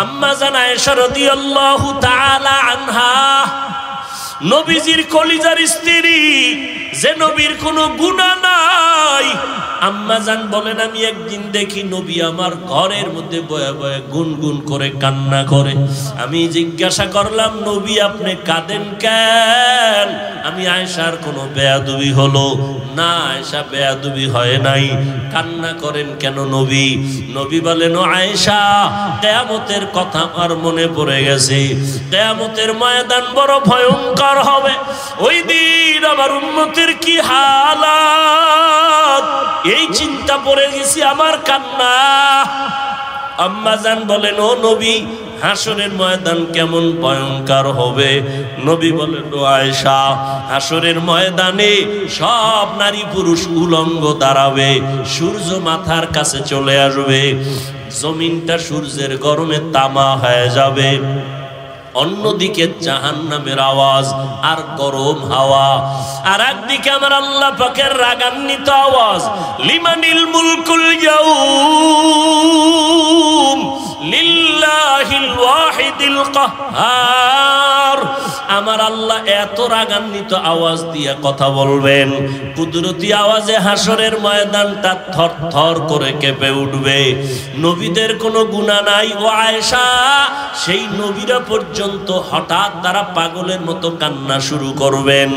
আম্মা জান আয়েশা রাদিয়াল্লাহু তাআলা আনহা, নবীজির কলিজার স্ত্রী, যে নবীর কোনো গুনাহ নাই। আম্মা জান বলেন, আমি একদিন দেখি নবী আমার ঘরের মধ্যে বয়ে বয়ে গুনগুন করে কান্না করে। আমি জিজ্ঞাসা করলাম, নবী আপনি কাঁদেন কেন? আমি আয়েশার কোনো বেয়াদবি হলো না? আয়েশা বেয়াদবি হয় নাই, কান্না করেন কেন নবী? নবী বলেন, ও আয়েশা, কিয়ামতের কথা আমার মনে পড়ে গেছে। কিয়ামতের ময়দান বড় ভয়ঙ্কর হবে। ওই দিন আমার উম্মতের কি হালাত, এই চিন্তা পড়ে গেছি, আমার কান্না। আম্মা জান বলেন, ও নবী, হাসরের ময়দান কেমন ভয়ঙ্কর হবে? নবী বলেন, ও আয়েশা, হাসরের ময়দানে সব নারী পুরুষ উলঙ্গ দাঁড়াবে, সূর্য মাথার কাছে চলে আসবে, জমিনটা সূর্যের গরমে তামা হয়ে যাবে। অন্যদিকে জাহান্নামের আওয়াজ আর গরম হাওয়া, আর একদিকে আমার আল্লাহ পাকের রাগান্বিত আওয়াজ, লিমানিল মুলকুল ইয়াউম লিল্লাহিল ওয়াহিদিল কাহ্হার। আমার আল্লাহ এত রাগান্বিত আওয়াজ দিয়ে কথা বলবেন, কুদরতি আওয়াজে হাসরের ময়দানটা থরথর করে কেঁপে উঠবে। নবীদের কোনো গুনাহ নাই ও আয়েশা, সেই নবীরা পর্যন্ত হঠাৎ তারা পাগলের মতো কান্না শুরু করবেন,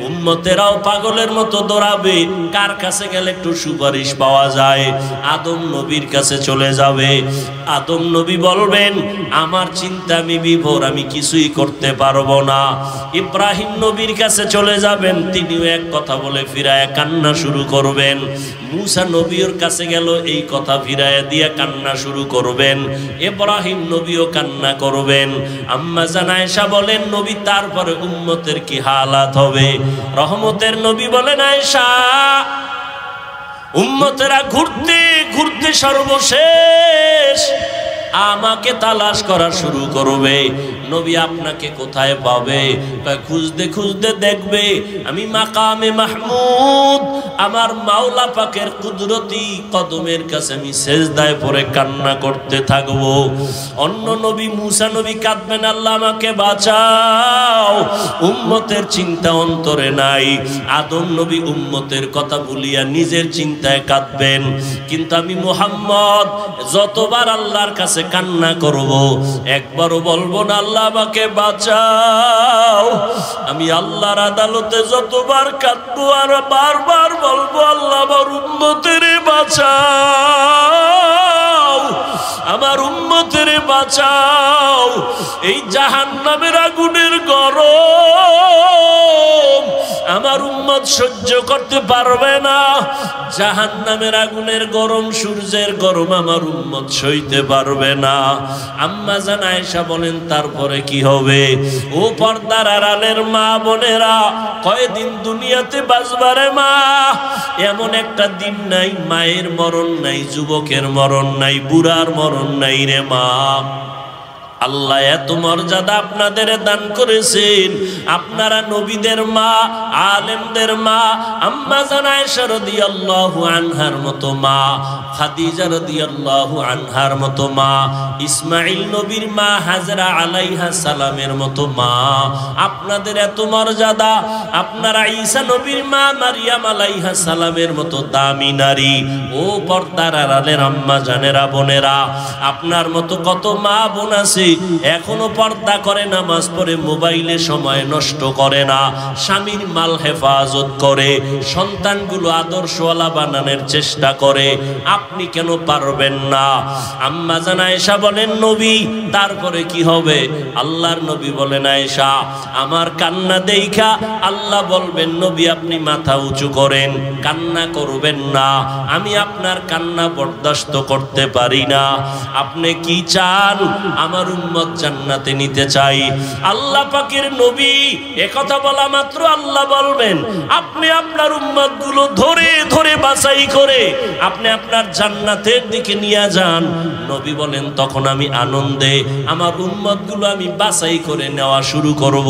উম্মতেরাও পাগলের মতো দৌড়াবে। কার কাছে গেলে একটু সুপারিশ পাওয়া যায়? আদম নবীর কাছে চলে যাবে। আদম নবী বলবেন, আমার চিন্তা আমি বিভোর, আমি কিছুই করতে পারবো না। ইব্রাহিম নবীর কাছে চলে যাবেন, তিনিও এক কথা বলে ফিরায় কান্না শুরু করবেন। মুসা নবীর কাছে গেল, এই কথা ফিরায় দিয়ে কান্না শুরু করবেন। ইব্রাহিম নবীও কান্না করবেন। আম্মা জান আয়েশা বলেন, নবী তারপরে উম্মতের কি হালাত হবে? রহমতের নবী বলেন, আয়েশা, উম্মতেরা ঘুরতে ঘুরতে সর্বশেষ আমাকে তালাশ করা শুরু করবে। নবী আপনাকে কোথায় পাবে? খুঁজতে খুঁজতে দেখবে আমি মাকামে মাহমুদ, আমার মাওলা পাকের কুদরতি কদমের কাছে আমি সেজদায় পড়ে কান্না করতে থাকবো। অন্য নবী মুসা নবী কাঁদবেন, আল্লাহ আমাকে বাঁচাও, উম্মতের চিন্তা অন্তরে নাই। আদম নবী উম্মতের কথা ভুলিয়া নিজের চিন্তায় কাঁদবেন। কিন্তু আমি মুহাম্মদ যতবার আল্লাহর কাছে কান্না করব, একবারও বলবো না আল্লাহ আমাকে বাঁচাও। আমি আল্লাহর আদালতে যতবার কাঁদবো আর বারবার বলবো, আল্লাহ আমার উম্মতের বাঁচাও, আমার উম্মতের বাঁচাও। এই জাহান্নামের আগুনের গরম আমার উম্মত সহ্য করতে পারবে না। জাহান্নামের আগুনের গরম, সূর্যের গরম আমার উম্মত সইতে পারবে না। আম্মা জান আয়েশা বলেন, তারপরে কি হবে? ও পর্দার আড়ালের মা বোনেরা, কয়দিন দুনিয়াতে বাঁচবারে মা? এমন একটা দিন নাই মায়ের মরণ নাই, যুবকের মরণ নাই, বুড়ার মরণ নাই রে মা। আল্লাহ এত মর্যাদা আপনাদের দান করেছেন। আপনারা নবীদের মা, আলেমদের মা, আম্মা জান আয়েশা রাদিয়াল্লাহু আনহার মতো মা, খাদিজা রাদিয়াল্লাহু আনহার মতো মা, ইসমাঈল নবীর মা হাজরা আলাইহা সালামের মতো মা, আপনাদের এত মর্যাদা। আপনারা ঈসা নবীর মা মারিয়াম আলাইহা সালামের মতো দামি নারী। ও পর্দার আড়ালের আম্মা জানেরা, বোনেরা, আপনার মতো কত মা বোন আছে এখনো পর্দা করে, নামাজ পড়ে, মোবাইলে সময় নষ্ট করে না, স্বামীর মাল হেফাজত করে, সন্তানগুলো আদর্শওয়ালা বানানোর চেষ্টা করে। আপনি কেন পারবেন না? আম্মা জান আয়েশা বলেন, নবী তারপরে কি হবে? আল্লাহর নবী বলেন, আয়েশা, আমার কান্না দেইখা আল্লাহ বলবেন, নবী আপনি মাথা উঁচু করেন, কান্না করবেন না, আমি আপনার কান্না বরদাস্ত করতে পারি না। আপনি কি চান? আমার উম্মত জান্নাতে নিতে চাই। আল্লাহ পাকের নবী একথা বলা মাত্র আল্লাহ বলবেন আপনি আপনার উম্মতগুলো ধরে ধরে বাছাই করে আপনি আপনার জান্নাতের দিকে নিয়ে যান। নবী বলেন তখন আমি আনন্দে আমার উম্মতগুলো আমি বাছাই করে নেওয়া শুরু করব।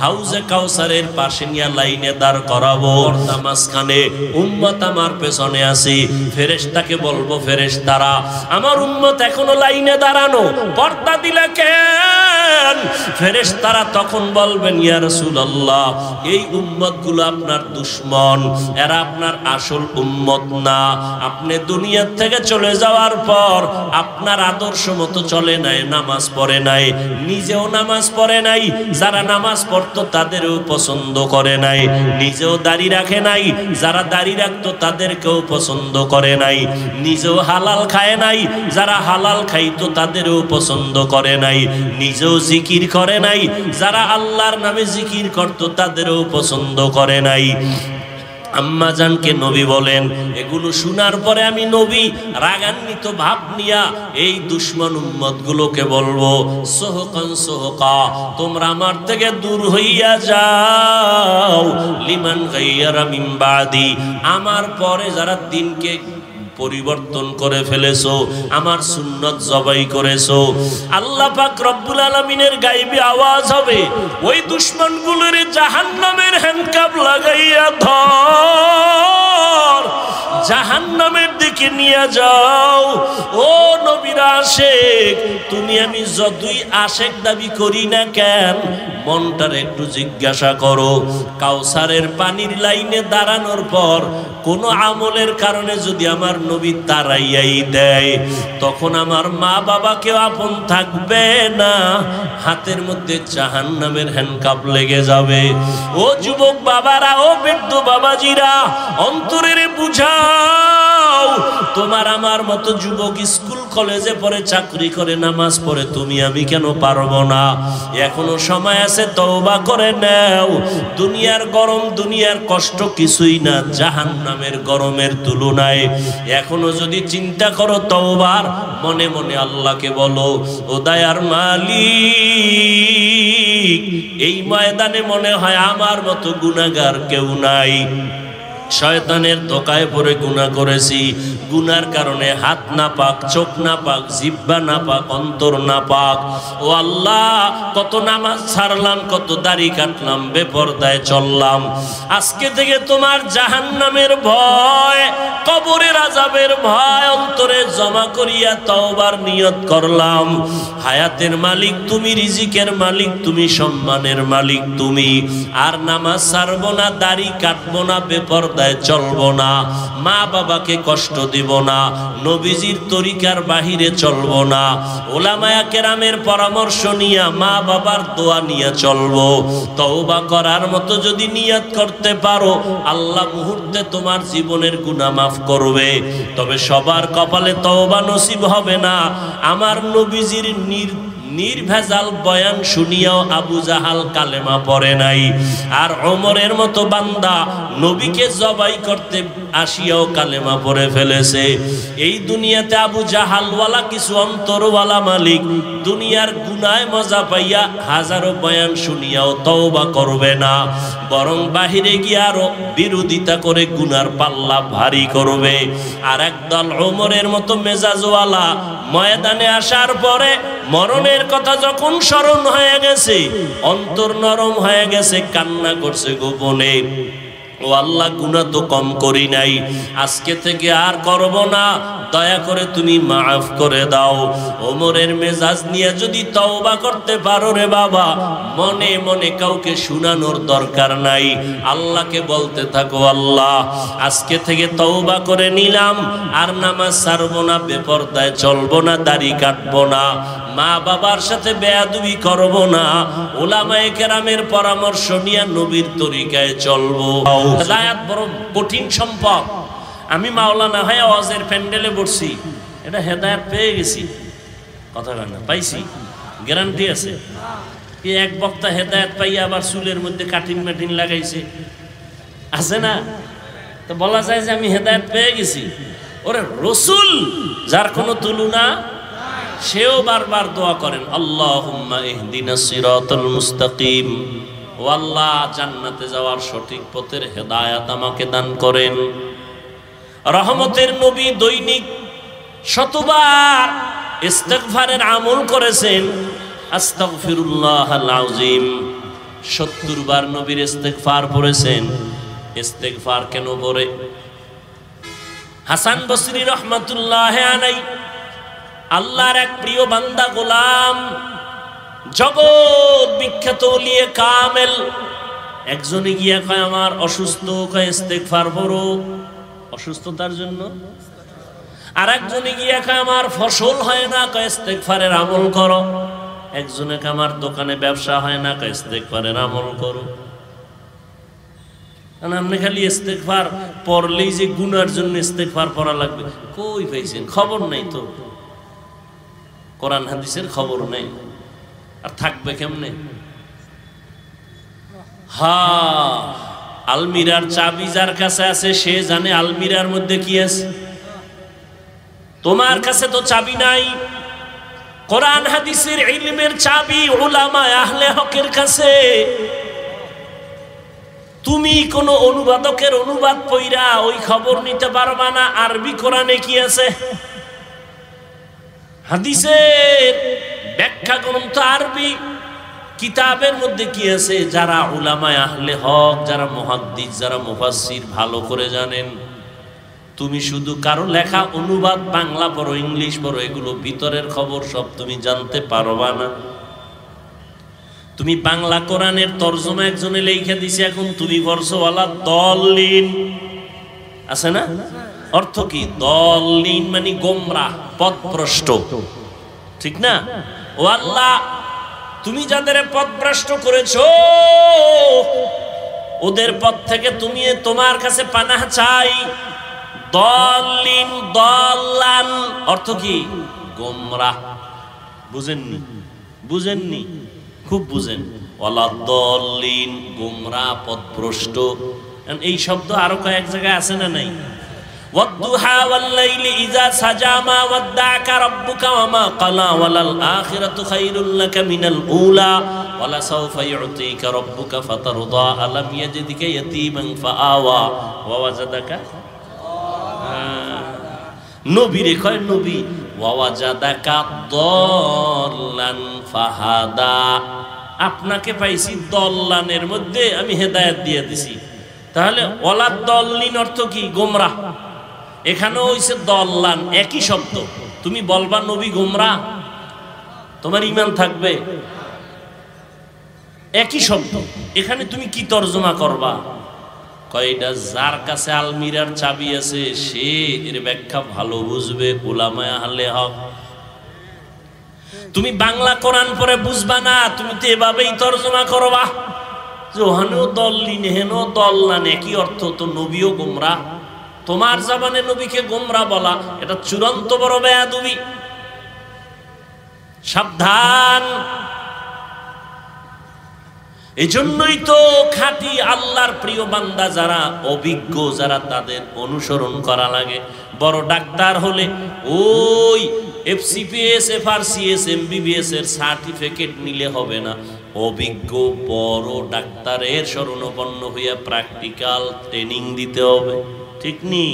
হাউজে কাউসারের পাশে নিয়ে লাইনে দাঁড় করাবো, পর্দা মাঝখানে, উম্মত আমার পেছনে আছে। ফেরেশতাকে বলবো ফেরেশতারা আমার উম্মত এখনো লাইনে দাঁড়ানো, পর্দা দিলে কেন? ফেরেশতারা তখন বলবেন ইয়া রাসূলুল্লাহ এই উম্মতগুলো আপনার দুশমন, এরা আপনার আসল উম্মত না। আপনি দুনিয়া থেকে চলে যাওয়ার পর আপনার আদর্শ মতো চলে নাই, নামাজ পড়ে নাই, নিজেও নামাজ পড়ে নাই, যারা নামাজ পড়তো তাদেরও পছন্দ করে নাই, নিজেও দাড়ি রাখে নাই, যারা দাড়ি রাখতো তাদেরকেও পছন্দ করে নাই, নিজেও হালাল খায় নাই, যারা হালাল খাইতো তাদেরও পছন্দ করে নাই, নিজেও জিকির করে নাই, যারা আল্লাহর নামে জিকির করতো তাদেরও পছন্দ করে নাই। আম্মা জানকে নবী বলেন এগুলো শোনার পরে আমি নবী রাগান্বিত ভাব নিয়া এই দুশমন উম্মত গুলোকে বলবো সোহকান সোহকা তোমরা আমার থেকে দূর হইয়া যাও, লিমান গাইয়ারা মিন বাদি আমার পরে যারা দিনকে পরিবর্তন করে ফেলেছো, আমার সুন্নত জবাই করেছো। আল্লাহ পাক রব্বুল আলামিনের গায়বী আওয়াজ হবে ওই দুশমনগুলোর জাহান্নামের হ্যান্ডকাপ লাগাইয়া ধর, জাহান্নামের দিকে নিয়ে যাও। ও নবীর আশেক তুমি আমি যতই আশেক দাবি করি না কেন মনটার একটু জিজ্ঞাসা করো, কাউসারের পানির লাইনে দাঁড়ানোর পর কোন আমলের কারণে যদি আমার নবী তাড়াইয়াই দেয় তখন আমার মা বাবা কেউ আপন থাকবে না, হাতের মধ্যে জাহান্নামের হ্যান্ডকাপ লেগে যাবে। ও যুবক বাবারা, ও বৃদ্ধ বাবাজিরা অন্তরের বুঝাও, তোমার আমার মতো যুবক স্কুল কলেজে পড়ে চাকরি করে নামাজ পড়ে তুমি আমি কেন পারবো না? এখনো সময় আছে, তওবা করে নাও। দুনিয়ার গরম দুনিয়ার কষ্ট কিছুই না জাহান্নামের গরমের তুলনায়। এখনো যদি চিন্তা করো তওবার, মনে মনে আল্লাহকে বলো ও দয়ার মালিক এই ময়দানে মনে হয় আমার মতো গুনাহগার কেউ নাই, শয়তানের ধোকায় পড়ে গুনাহ করেছি, গুনার কারণে হাত না পাক, চোখ না পাক, জিহ্বা না পাক, অন্তর না পাক। ও আল্লাহ কত নামাজ ছাড়লাম, কত দাড়ি কাটলাম, বেপরদায় চললাম, আজকে থেকে তোমার জাহান্নামের ভয়, কবরের আযাবের ভয় অন্তরে জমা করিয়া তওবার নিয়ত করলাম। হায়াতের মালিক তুমি, রিজিকের মালিক তুমি, সম্মানের মালিক তুমি। আর নামাজ ছাড়বো না, দাড়ি কাটবো না, বেপরদায় চলবো না, মা বাবাকে কষ্ট দিব না, নবীজির তরিকার বাহিরে চলবো না, ওলামায়ে কেরামের পরামর্শ নিয়ে মা বাবার দোয়া নিয়ে চলবো। তওবা করার মতো যদি নিয়ত করতে পারো আল্লাহ মুহূর্তে তোমার জীবনের গুনাহ মাফ করবে। তবে সবার কপালে তওবা নসিব হবে না। আমার নবীজির নির্ভেজাল বয়ান শুনিয়াও আবু জাহাল কালেমা পড়ে নাই, আর ওমরের মতো বান্দা নবীকে জবাই করতে আসিয়াও কালেমা পড়ে ফেলেছে। এই দুনিয়াতে আবু জাহালওয়ালা কিছু অন্তরওয়ালা মালিক দুনিয়ার গুনায় মজা পাইয়া হাজারো বয়ান শুনিয়াও তওবা করবে না, বরং বাহিরে গিয়ে আরো বিরোধিতা করে গুনার পাল্লা ভারী করবে। আর একদল ওমরের মতো মেজাজওয়ালা ময়দানে আসার পরে মরণের কথা যখন স্মরণ হয়ে গেছে, অন্তর নরম হয়ে গেছে, কান্না করছে গোপনে, ও আল্লাহ গুনাহ তো কম করি নাই, আজকে থেকে আর করব না, দয়া করে তুমি মাফ করে দাও। ওমরের মেজাজ নিয়ে যদি তওবা করতে পারো রে বাবা, মনে মনে কাউকে শুনানোর দরকার নাই, আল্লাহকে বলতে থাকো আল্লাহ আজকে থেকে তওবা করে নিলাম, আর নামাজ ছাড়বো না, বেপরদায় চলবো না, দাড়ি কাটবো না, মা বাবার সাথে বেয়াদবি করব না, ওলামায়ে কেরামের পরামর্শ নিয়ে নবীর তরিকায় চলবো। হেদায়েত বড় কঠিন সম্পদ। আমি মাওলানা হয়ে ওয়াজের প্যান্ডেলে বসছি, এটা হেদায়েত পেয়ে গেছি, কথা বলেন না, পাইছি, গ্যারান্টি আছে। কি এক বক্তা হেদায়েত পাইয়া আবার চুলের মধ্যে কাটিং মাটিং লাগাইছে, আছে না? তো বলা যায় যে আমি হেদায়েত পেয়ে গেছি। ওরে রসুল যার কোনো তুলনা, সেও বারবার দোয়া করেন, আল্লাহুম্মা ইহদিনাস সিরাতাল মুস্তাকিম, ও আল্লাহ জান্নাতে যাওয়ার সঠিক পথের হেদায়েত আমাকে দান করেন। রহমতের নবী দৈনিক শতবার ইস্তিগফারের আমল করেছেন। আস্তাগফিরুল্লাহাল আযীম 70 বার নবীর ইস্তিগফার পড়েছেন। ইস্তিগফার কেন পড়ে? হাসান বসরি রহমাতুল্লাহ আলাইহি আল্লাহর এক প্রিয় বান্দা গোলাম, জগৎ বিখ্যাত ওলিয়ে কামেল, একজনে গিয়া কয় আমার অসুস্থ, কয় ইস্তিগফার পড়ো অসুস্থতার জন্য। আর একজনে গিয়া কয় আমার ফসল হয় না, কয় ইস্তিগফারের আমল করো। একজনে কয় আমার দোকানে ব্যবসা হয় না, কয় ইস্তিগফারের আমল করো। আপনি খালি ইস্তিগফার পড়লেই যে গুনার জন্য ইস্তিগফার পড়া লাগবে, কই পাইছেন? খবর নাই তো, কোরআন হাদিসের খবর নেই, আর থাকবে কেমনে? আলমিরার চাবি যার কাছে আছে সে জানে আলমিরার মধ্যে কি আছে। তোমার কাছে তো চাবি নাই। কোরআন হাদিসের ইলমের চাবি উলামা আহলে হকের কাছে। তুমি কোন অনুবাদকের অনুবাদ পড়া ওই খবর নিতে পারবা না আরবি কোরআনে কি আছে। হাদিসের ব্যাখ্যা গ্রন্থ আরবি কিতাবের মধ্যে কি আছে, যারা উলামায়ে আহলে হক, যারা মুহাদ্দিস, যারা মুফাসসির ভালো করে জানেন। তুমি শুধু কারো লেখা অনুবাদ বাংলা পড়ো, ইংলিশ পড়ো, এগুলো ভিতরের খবর সব তুমি জানতে পারবা না। তুমি বাংলা কোরআনের তরজমা একজনে লেখা দিছে, এখন তুমি পড়ছো ওয়ালা দলিন, আছে না? অর্থ কি? দলিন মানে গোমরাহ, পথভ্রষ্ট, ঠিক না? ও আল্লাহ, তুমি যাদের পথভ্রষ্ট করেছো ওদের পথ থেকে তুমি তোমার কাছে পানাহ চাই। দলিন দলান অর্থ কি? গোমরাহ। বুঝেননি? বুঝেননি? খুব বুঝেন। ওয়ালা দলিন, গোমরাহ, পথভ্রষ্ট। এই শব্দ আরো কয়েক জায়গায় আছে না নাই? والضحى والليل إذا سجى ما ودعك ربك وما قلى وللآخرة خير لك من الأولى ولسوف يعطيك ربك فترضى ألم يجدك يتيما فآوى ووجدك নবী রে কয় নবী ওয়াজাদাকা দল্লান ফাহাদা, আপনাকে পাইছি দল্লানের মধ্যে আমি হেদায়েত দিয়ে দিছি। তাহলে ওয়ালা দল্লিন অর্থ কি? গোমরাহ। এখানেও হইছে দল্লান, একই শব্দ। তুমি বলবা নবী গোমরাহ, তোমার ঈমান থাকবে? একই শব্দ। এখানে তুমি কি তরজমা করবা? কয়টা যার কাছে আলমিরার চাবি আছে সে এর ব্যাখ্যা ভালো বুঝবে, উলামায়ে আহলে হক। তুমি বাংলা কোরআন পড়ে বুঝবা না, তুমি তো এভাবেই তরজমা করবা যে ওখানেও দল্লিন হেনো দল্লান, একই অর্থ। তো নবীও গোমরাহ, তোমার জাবানে নবীকে গোমরাহ বলা এটা চূড়ান্ত বড় বেয়াদবি। সাবধান। এজন্যই তো খাঁটি আল্লাহর প্রিয় বান্দা যারা অভিজ্ঞ, যারা তাদের অনুসরণ করা লাগে। বড় ডাক্তার হলে ওই এফসিপিএস, এফআরসিএস, এমবিবিএস এর সার্টিফিকেট নিলে হবে না। অভিজ্ঞ বড় ডাক্তারের শরণাপন্ন হইয়া প্র্যাকটিক্যাল ট্রেনিং দিতে হবে, ঠিক নি?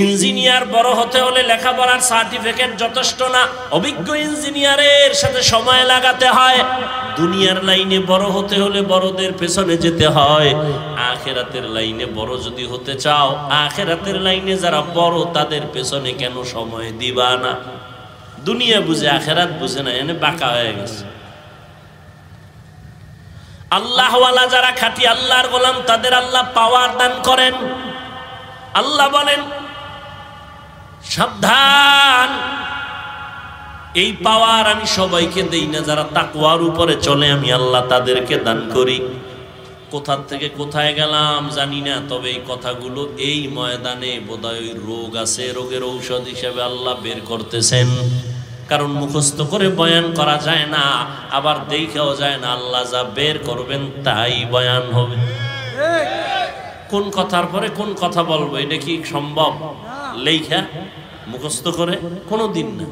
ইঞ্জিনিয়ার বড় হতে হলে লেখাপড়ার সার্টিফিকেট যথেষ্ট না, অভিজ্ঞ ইঞ্জিনিয়ারের সাথে সময় লাগাতে হয়। দুনিয়ার লাইনে বড় হতে হলে বড়দের পেছনে যেতে হয়। আখিরাতের লাইনে বড় যদি হতে চাও, আখিরাতের লাইনে যারা বড় তাদের পেছনে কেন সময় দিবা না? দুনিয়া বুঝে আখিরাত বুঝে না, এনে বাঁকা হয়ে গেছে। আল্লাহওয়ালা যারা খাঁটি আল্লাহর গোলাম তাদের আল্লাহ পাওয়ার দান করেন। আল্লাহ বলেন সাবধান, এই পাওয়ার আমি সবাইকে দেই না, যারা তাকওয়ার উপরে চলে আমি আল্লাহ তাদেরকে দান করি। কোথা থেকে কোথায় গেলাম জানি না, তবে এই কথাগুলো এই ময়দানে বোধহয় রোগ আছে, রোগের ঔষধ হিসেবে আল্লাহ বের করতেছেন। কারণ মুখস্থ করে বয়ান করা যায় না, আবার দেখাও যায় না। আল্লাহ যা বের করবেন তাই বয়ান হবে। কোন কথার পরে কোন কথা বলবো এটা কি সম্ভব লেখা মুখস্থ করে? কোনো দিন না।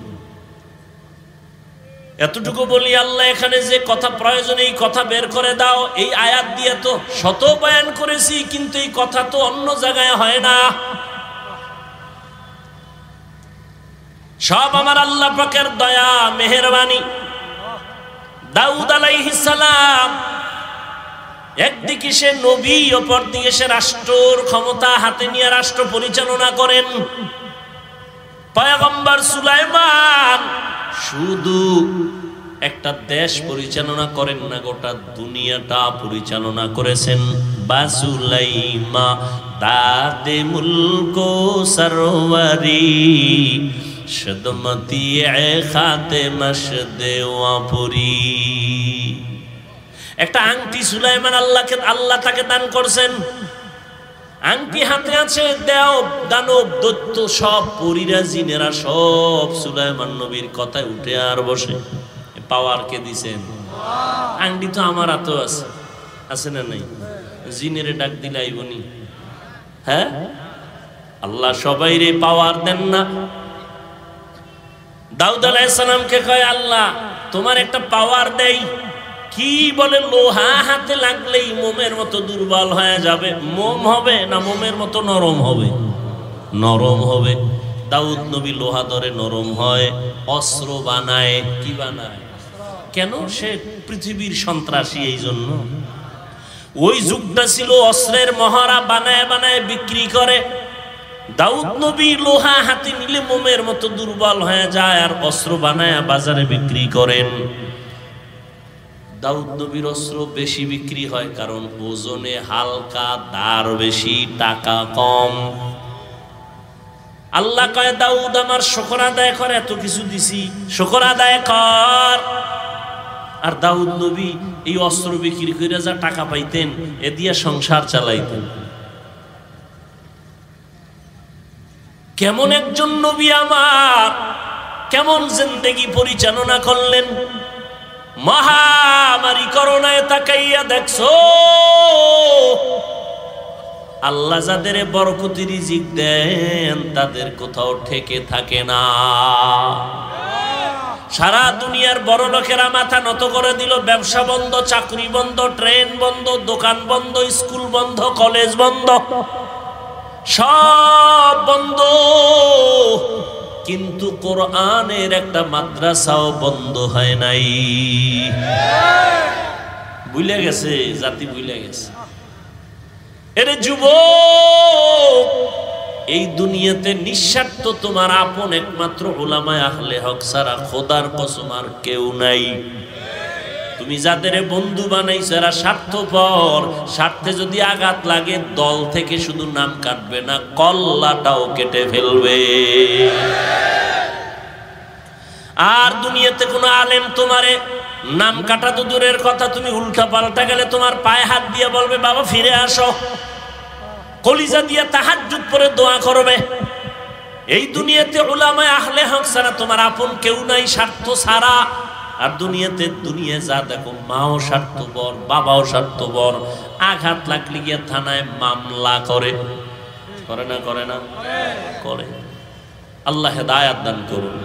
এতটুকু বলি, আল্লাহ এখানে যে কথা প্রয়োজন এই কথা বের করে দাও, এই আয়াত দিয়ে তো শত বয়ান করেছি, কিন্তু এই কথা তো অন্য জায়গায় হয় না। সব আমার আল্লাহ পাকের দয়া মেহেরবানি। দাউদ আলাইহিস সালাম একদিকে সে নবী, অপরদিকে সে রাষ্ট্রের ক্ষমতা হাতে নিয়ে রাষ্ট্র পরিচালনা করেন। পয়গম্বর সুলাইমান শুধু একটা দেশ পরিচালনা করেন না, গোটা দুনিয়াটা পরিচালনা করেছেন। বাসুলাইমা দাদে মুলকো সরওয়ারি সদমতি খাতে মশদে ওয়াপুরি। একটা আংটি সুলাইমান আল্লাহ তাকে দান করছেন। আংটি হাতে আছে, দেও দানব দৈত্য সব পরীরা জিনেরা সব সুলাইমান নবীর কথায় উঠে আর বসে। পাওয়ার কে দিছেন? আংটি তো আমার হাতেও আছে, আছে না নাই? জিনেরে ডাক দিলে আইবনি? হ্যাঁ, আল্লাহ সবাই রে পাওয়ার দেন না। দাউদ আলাইহিস সালামকে কয় আল্লাহ তোমার একটা পাওয়ার দেই। কি বলে? লোহা হাতে লাগলেই মোমের মতো দুর্বল হয়ে যাবে। মোম হবে না মোমের মতো নরম হবে? নরম হবে। দাউদ নবী লোহা ধরে নরম হয়, অস্ত্র বানায়। কি বানায়? কেন? সে পৃথিবীর সন্ত্রাসী, এই জন্য। ওই যুগটা ছিল অস্ত্রের মহড়া, বানায় বানায় বিক্রি করে। দাউদ নবী লোহা হাতে নিলে মোমের মতো দুর্বল হয়ে যায়, আর অস্ত্র বানায় বাজারে বিক্রি করেন। দাউদ নবীর অস্ত্র বেশি বিক্রি হয় কারণ ওজনে হালকা, দার বেশি, টাকা কম। আল্লাহ কয় দাউদ আমার শুকর আদায় কর, এত কিছু দিছি, শুকর আদায় কর। আর দাউদ নবী এই অস্ত্র বিক্রি করে যা টাকা পাইতেন, এ দিয়ে সংসার চালাইতেন। কেমন একজন নবী আমার, কেমন জিন্দেগি পরিচালনা করলেন। মহামারী করোনায় তাকাইয়া দেখছো, আল্লাহ যাদের বরকতি রিজিক দেন তাদের কোথাও ঠেকে থাকে না। সারা দুনিয়ার বড় লোকেরা মাথা নত করে দিল। ব্যবসা বন্ধ, চাকরি বন্ধ, ট্রেন বন্ধ, দোকান বন্ধ, স্কুল বন্ধ, কলেজ বন্ধ, সব বন্ধ। কিন্তু কোরআনের একটা মাদ্রাসাও বন্ধ হয় নাই। ভুলে গেছে জাতি, ভুলে গেছে। এরে যুবক, এই দুনিয়াতে নিঃস্বার্থ তোমার আপন একমাত্র উলামায়ে আহলে হক ছাড়া খোদার কসম আর কেউ নাই। তুমি যাদের বন্ধু বানাইছো এরা স্বার্থপর। স্বার্থে যদি আঘাত লাগে দল থেকে শুধু নাম কাটবে না, কল্লাটাও কেটে ফেলবে। আর দুনিয়াতে কোনো আলেম তোমারে নাম কাটা তো দূরের কথা, তুমি উল্টা পাল্টা গেলে তোমার পায়ে হাত দিয়ে বলবে বাবা ফিরে আসো, কলিজা দিয়ে তাহাজ্জুদ পড়ে দোয়া করবে। এই দুনিয়াতে উলামায়ে আহলে হক ছাড়া তোমার আপন কেউ নাই, স্বার্থ ছাড়া। আর দুনিয়াতে দুনিয়া যা দেখো, মাও স্বার্থপর, বাবাও স্বার্থপর। আঘাত লাগলে গিয়ে থানায় মামলা করে, করে না? করে না? করে। আল্লাহ হেদায়েত দান করুন।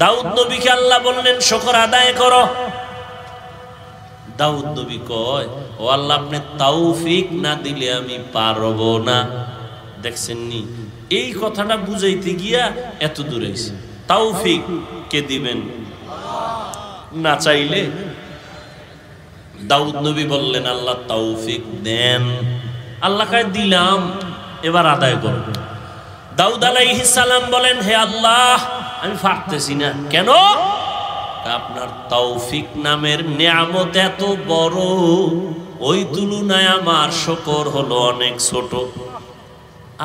দাউদ নবীকে আল্লাহ বললেন শুকর আদায় করো। দাউদ নবী কয় ও আল্লাহ আপনি তৌফিক না দিলে আমি পারবো না। দেখছেন নি, এই কথাটা বুঝাইতে গিয়া এত দূর হইছে। তৌফিক কে দিবেন? না চাইলে। দাউদ নবী বললেন আল্লাহ তৌফিক দেন। আল্লাহ কয় দিলাম, এবার আদায় করো। দাউদ আলাইহিস সালাম বলেন হে আল্লাহ আমি পারতেছি না। কেন? আপনার তৌফিক নামের নিয়ামত এত বড়, ওই তুলনায় আমার শুকর হলো অনেক ছোট।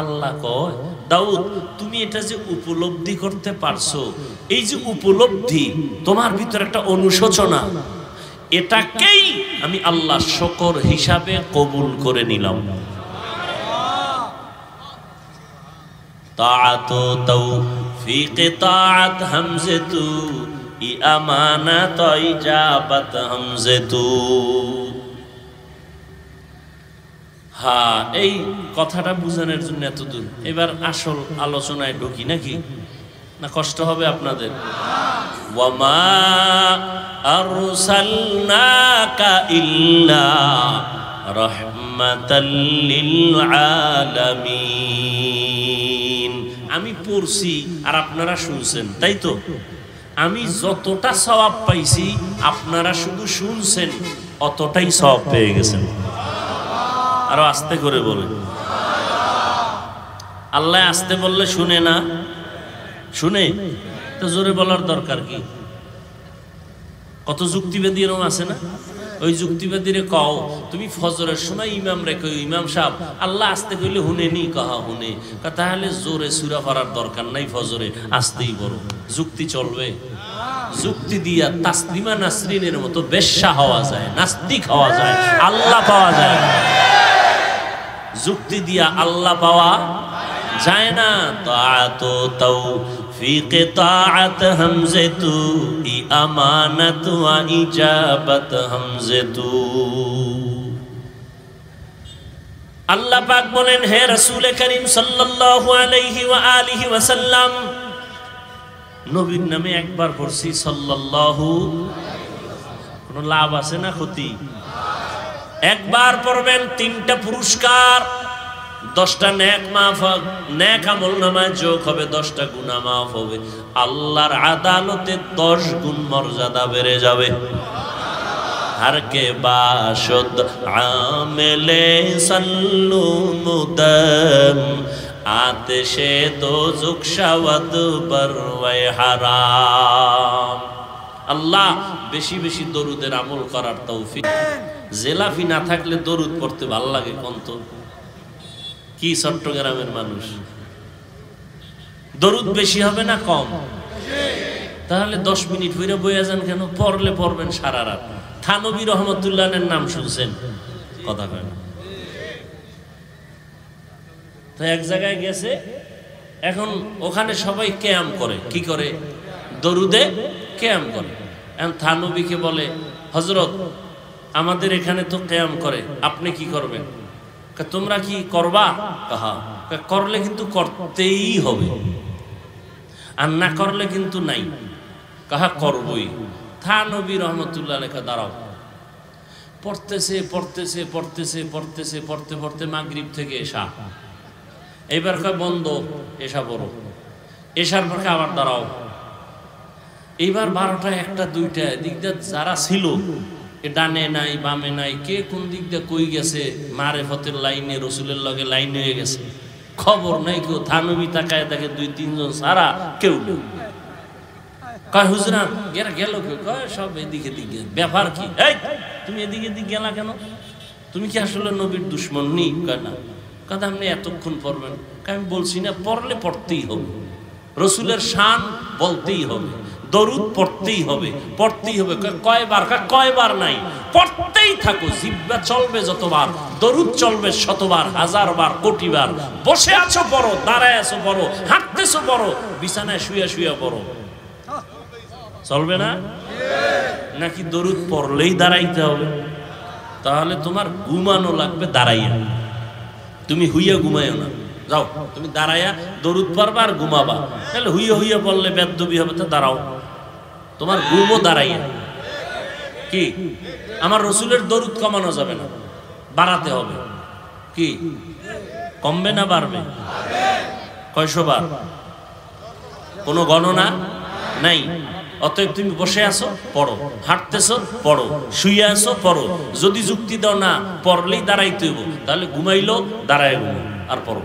আল্লাহ কয় দাউদ তুমি এটা যে উপলব্ধি করতে পারছো, এই যে উপলব্ধি তোমার ভিতরে একটা অনুশোচনা, এটাকেই আমি আল্লাহ শুকর হিসাবে কবুল করে নিলাম। তাআতু তৌফিক তাআত হামজাতু ই আমানাত ইজাবাত হামজাতু। হ্যাঁ, এই কথাটা বুঝানোর জন্য এত দূর। এবার আসল আলোচনায় ঢুকি নাকি? না কষ্ট হবে আপনাদের? ওয়ামা আরসালনাকা ইল্লা রাহমাতাল লিল আলামিন। আমি পড়ছি আর আপনারা শুনছেন, তাই তো? আমি যতটা সওয়াব পাইছি আপনারা শুধু শুনছেন, অতটাই সওয়াব পেয়ে গেছেন। আরো আস্তে করে বলেন। আল্লাহ আস্তে বললে শুনে না? শুনে তো জোরে বলার দরকার কি? কত যুক্তিবাদী এরকম আছে না? ওই যুক্তিবাদীরে কও তুমি ফজরের সময় ইমাম রেখো, ইমাম সাহেব আল্লাহ আস্তে কইলে হুনে নি, কহা হুনে, তাহলে জোরে সুরা পড়ার দরকার নাই, ফজরে আস্তেই বড়। যুক্তি চলবে? যুক্তি দিয়া তাসলিমা নাসরিনের মতো বেশ্যা হওয়া যায়, নাস্তিক হওয়া যায়, আল্লাহ পাওয়া যায়। যুক্তি দিয়া আল্লাহ পাওয়া যায় না। তাআতু তৌফিক তাআত হামজাতু ই আমানাত ওয়া ইজাবাত হামজাতু। আল্লাহ পাক বলেন, হে রাসূল করিম সাল্লাল্লাহু আলাইহি ওয়া আলিহি ওয়াসাল্লাম, নবীর নামে একবার পড়ছি সাল্লাল্লাহু, কোনো লাভ আছে না ক্ষতি? একবার পড়বেন 3টা পুরস্কার, 10টা নেক মাফ, নেক আমল নামায় যোগ হবে, 10টা গুনাহ মাফ হবে, আল্লাহর আদালতে 10 গুণ মর্যাদা বেড়ে যাবে। हर के बाशुद आमिले सल्लु मुदम आतिशे दोज़ुख शवद बरवे हराम। আল্লাহ বেশি বেশি দরুদের আমল করার তৌফিক। জেলাফি না থাকলে দরুদ পড়তে ভালো লাগে কোন তো? কি চট্টগ্রামের মানুষ, দরুদ বেশি হবে না কম? তাহলে 10 মিনিট হইরা বইয়া যান কেন? পড়লে পড়বেন সারা রাত। থানবী রহমতুল্লাহের নাম শুনছেন? কথা কয় না তো। এক জায়গায় গেছে, এখন ওখানে সবাই কিয়াম করে। কি করে? দরুদে কিয়াম করে। এখন থানবীকে বলে, হযরত আমাদের এখানে তো কিয়াম করে, আপনি কি করবেন? তোমরা কি করবা? কাহা করলে কিন্তু করতেই হবে, আর না করলে কিন্তু নাই। কাহা করবই। থানবী রহমতুল্লাহ লেখা দাঁড়াও। পড়তেছে পড়তেছে পড়তেছে পড়তেছে পড়তে পড়তে মাগরিব থেকে এশা, এইবার কয় বন্ধ, এশা বড়, এশার পর আবার দাঁড়াও। এইবার 12টা 1টা 2টা দিক দিয়ে যারা ছিল, ডানে নাই বামে নাই, কে কোন দিক দিয়ে কই গেছে, মারেফতের লাইনে রসুলের লগে লাইন হয়ে গেছে, খবর নাই কেউ। থানবী তাকায় দেখে 2-3 জন সারা কেউ নেই। কয় হুজরা গেরা গেল কেউ? কয় সব এদিকে দিকে। ব্যাপার কি? এই তুমি এদিকে দিক গেলা কেন? তুমি কি আসলে নবীর দুশ্মন নি? কয় না। কথা আপনি এতক্ষণ পড়বেন? আমি বলছি না, পড়লে পড়তেই হবে, রসুলের শান বলতেই হবে, দরুদ পড়তেই হবে, পড়তেই হবে। কয়বার? কয়বার নাই, পড়তেই থাকো। জিহ্বা চলবে যতবার, দরুদ চলবে শতবার, 1000 বার, কোটি বার। বসে আছো পড়ো, দাঁড়ায় আছো পড়ো, হাঁটতেছো পড়ো, বিছানায় শুয়ে শুয়ে পড়ো। চলবে না? নাকি দরুদ পড়লেই দাঁড়াইতে হবে? তাহলে তোমার ঘুমানো লাগবে দাঁড়াইয়া, তুমি হুইয়া ঘুমাইও না। যাও তুমি দাঁড়াইয়া দরুদ পড়বা আর ঘুমাবা। তাহলে হুইয়া হুইয়া পড়লে বেদবি হবে, তো দাঁড়াও, তোমার ঘুমও দাঁড়াইয়া। কি আমার রসুলের দরুদ কমানো যাবে না, বাড়াতে হবে। কি কমবে না বাড়বে? কয়শো বার? কোনো গণনা নাই। অতএব তুমি বসে আছো পড়ো, হাঁটতেছো পড়ো, শুয়ে আছো পড়ো। যদি যুক্তি দাও না পড়লেই দাঁড়াইতে হইব, তাহলে ঘুমাইলো দাঁড়ায় ঘুমো আর পড়ো।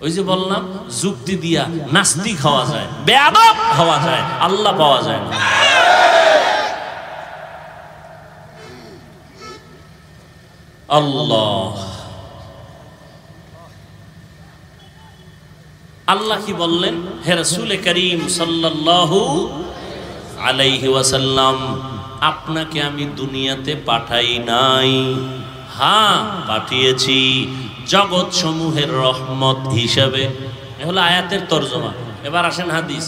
ওই যে বললাম, যুক্তি দিয়া নাস্তিক হওয়া যায়, বেয়াদব হওয়া যায়, আল্লাহ পাওয়া যায় না। আল্লাহ আল্লাহ কি বললেন? হে রাসূল করিম সাল্লাল্লাহু আলাইহি ওয়াসাল্লাম, আপনাকে আমি দুনিয়াতে পাঠাই নাই, হ্যাঁ পাঠিয়েছি জগৎ সমূহের রহমত হিসেবে। এ হলো আয়াতের তরজমা। এবার আসেন হাদিস।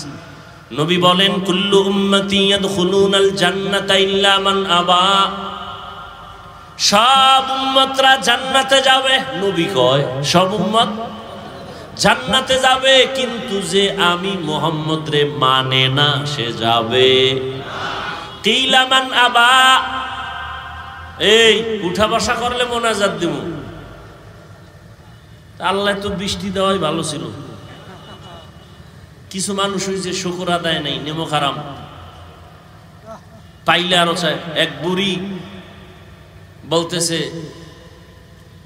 নবী বলেন, কুল্লু উম্মতি ইয়াদখুলুনাল জান্নাতা ইল্লা মান আবা। সব উম্মতরা জান্নাতে যাবে। নবী কয় সব উম্মত জান্নাতে যাবে, কিন্তু যে আমি মুহাম্মদ রে মানে না সে যাবে। কিলা মান আবা, এই উঠা বসা করলে মোনাজাত দিব। আল্লাহ তো বৃষ্টি দেওয়াই ভালো ছিল। কিছু মানুষ হয়েছে শুকর আদায় নাই, নেমো খারাম পাইলে আরো চায়। এক বুড়ি বলতেছে,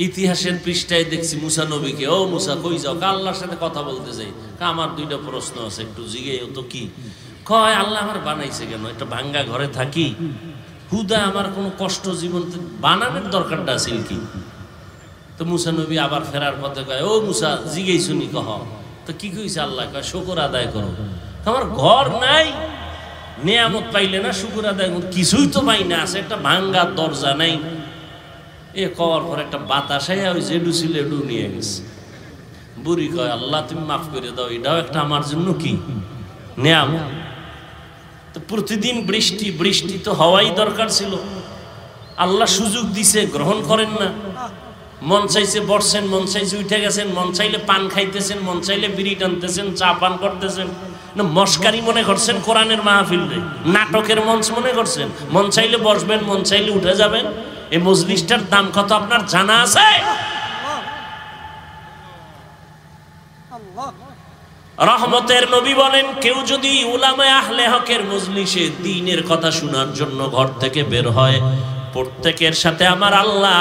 ইতিহাসের পৃষ্ঠায় দেখছি মুসা নবীকে, ও মুসা কই যাও? আল্লাহর সাথে কথা বলতে যাই। আমার দুইটা প্রশ্ন আছে, একটু জিগে তো। কি কয়? আল্লাহ আমার বানাইছে কেন? একটা ভাঙ্গা ঘরে থাকি, হুদা আমার কোনো কষ্ট জীবন বানানোর দরকারটা আছে কি? তো মুসা নবী আবার ফেরার পথে কয়, ও মুসা জিগেই শুনি। কহ তো কি কইছে আল্লাহ? কয় শুকর আদায় করো। আমার ঘর নাই, নিয়ামত পাইলে না শুকর আদায় করো? কিছুই তো পাই না, আছে একটা ভাঙ্গা দরজা নাই। এ কওয়ার পর একটা বাতাস আইয়া ওই জেডু ছিল এডু নিয়ে গেছে। বুড়ি কয়, আল্লাহ তুমি মাফ করে দাও, এটাও একটা আমার জন্য কি নিয়ামত। তো প্রতিদিন বৃষ্টি, বৃষ্টি তো হওয়াই দরকার ছিল। আল্লাহ সুযোগ দিছে, গ্রহণ করেন না। মন চাইছে বসছেন, মন চাইছে উঠে গেছেন, মন চাইলে পান খাইতেছেন, মন চাইলে বিড়ি টানতেছেন, চা পান করতেছেন। না মস্কারি মনে করছেন কোরআনের মাহফিলে? নাটকের মঞ্চ মনে করছেন? মন চাইলে বসবেন, মন চাইলে উঠে যাবেন। এই মজলিসটার দাম কত আপনার জানা আছে? রহমতের নবী বলেন, কেউ যদি উলামায়ে আহলে হকের মজলিসে দ্বীনের কথা শোনার জন্য ঘর থেকে বের হয়, প্রত্যেকের সাথে আমার আল্লাহ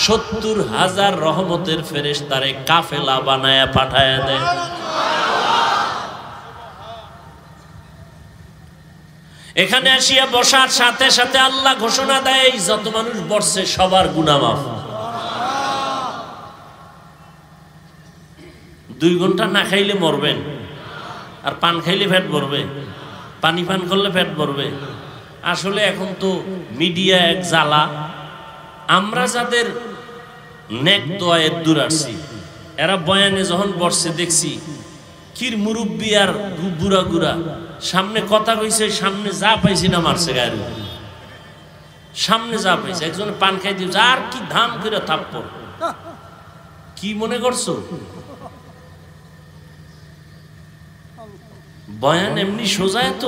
৭০,০০০ রহমতের ফেরেশতারে কাফেলা বানায়া পাঠায়া দেয়। এখানে আসিয়া বসার সাথে সাথে আল্লাহ ঘোষণা দেয়, যত মানুষ বসছে সবার গুনাহ মাফ। 2 ঘন্টা না খাইলে মরবেন, আর পান খাইলে পেট ভরবে, পানি পান করলে পেট ভরবে। আসলে এখন তো মিডিয়া এক জ্বালা। আমরা যাদের নেক দোয়ায়ের দূর আসছি, এরা বয়ানে যখন বসছে দেখছি কির মুরব্বী আর বুড়া গুড়া সামনে কথা কইছে, সামনে যা পাইছি না মারছে গায়ের উপর। সামনে যা পাইছে, একজন পান খাই দিয়েছে, আর কি ধাম করে থাপ্পড়। কি মনে করছো বয়ান এমনি সোজা? এত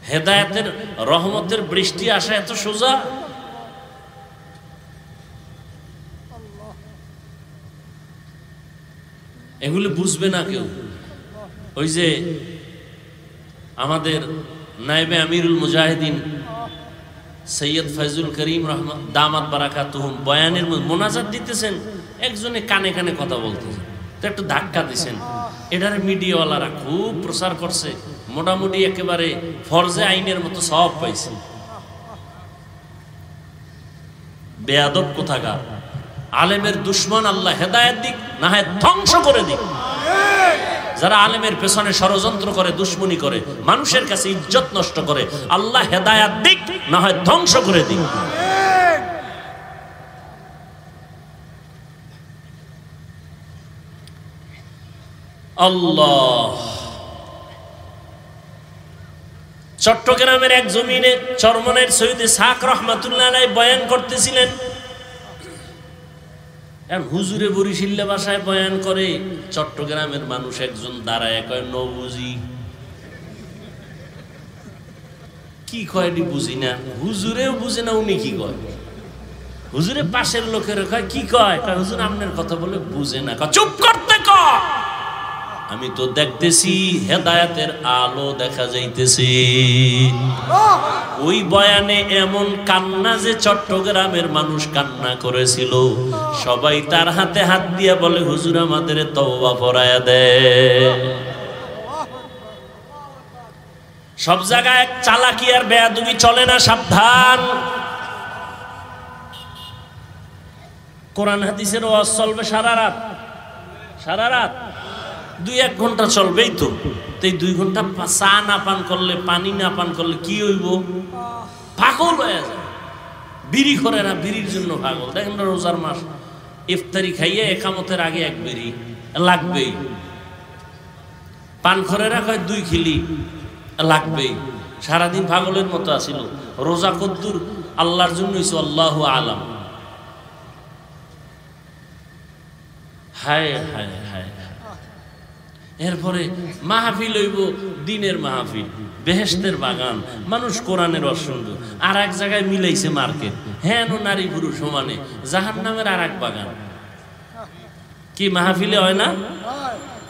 হেদায়েতের রহমতের বৃষ্টি আসা এত সোজা? এগুলি বুঝবে না কেউ। ওই যে আমাদের নায়েবে আমিরুল মুজাহিদিন সৈয়দ ফয়জুল করিম রহমান দামাত বারাকাতুহুম বয়ানের মোনাজাত দিতেছেন, একজনে কানে কানে কথা বলতেছেন, তো একটু ধাক্কা দিছেন। এটার মিডিয়াওয়ালারা খুব প্রচার করছে, মোটামুটি একেবারে ফরজে আইনের মতো সব পাইছে। বেয়াদব কোথাকার! আলেমের দুশ্মন আল্লাহ হেদায়েত দিক, না হয় ধ্বংস করে দিক। যারা আলেমের পেছনে ষড়যন্ত্র করে, দুশ্মনী করে, মানুষের কাছে ইজ্জত নষ্ট করে, আল্লাহ হেদায়েত দিক, না হয় ধ্বংস করে দিক। আল্লাহ। চট্টগ্রামের এক জমিনে চরমনের সৈয়দ ইসহাক রাহমাতুল্লাহ আলাইহি বয়ান করতেছিলেন। হুজুরে বরিশিল্লা ভাষায় বয়ান করে, চট্টগ্রামের মানুষ একজন দাঁড়ায় কয়, নবুঝি। কি কয় বুঝি না, হুজুরেও বুঝে না উনি কি কয়। হুজুরে পাশের লোকের কয়, কি কয়? হুজুর আপনার কথা বলে বুঝে না। চুপ করতে কয়, আমি তো দেখতেছি হেদায়েতের আলো দেখা যাইতেছে। ওই বয়ানে এমন কান্না যে চট্টগ্রামের মানুষ কান্না করেছিল। সবাই তার হাতে হাত দিয়ে বলে, হুজুর আমাদের তওবা পড়ায়া দেয়। সব জায়গায় চালাকি আর বেয়াদবি চলে না, সাবধান। কোরআন হাদিসের ওয়াজ চলবে সারা রাত, সারা রাত 2-1 ঘন্টা চলবেই তো। এই 2 ঘন্টা চা না পান করলে, পানি না পান করলে কি হইব? পাগল হয়ে যায়। বিড়ি করে না, বিড়ির জন্য পাগল। দেখেন না, রোজার মাস ইফতারি খাইয়ে একামতের আগে 1 বিড়ি লাগবেই। পান করে না, কয় 2 খিলি লাগবেই। সারাদিন পাগলের মতো আসিল। রোজা কদ্দুর আল্লাহর জন্য হইছে, আল্লাহু আলাম। হায় হায় হায়। এরপরে মাহফিল হইব দিনের মাহফিল, বেহেশতের বাগান, মানুষ কোরআনের রস শুনবে। আর এক জায়গায় মিলাইছে মার্কেট, হ্যাঁ নারী পুরুষ সমানে, জাহান্নামের আর এক বাগান। কি মাহফিলে হয় না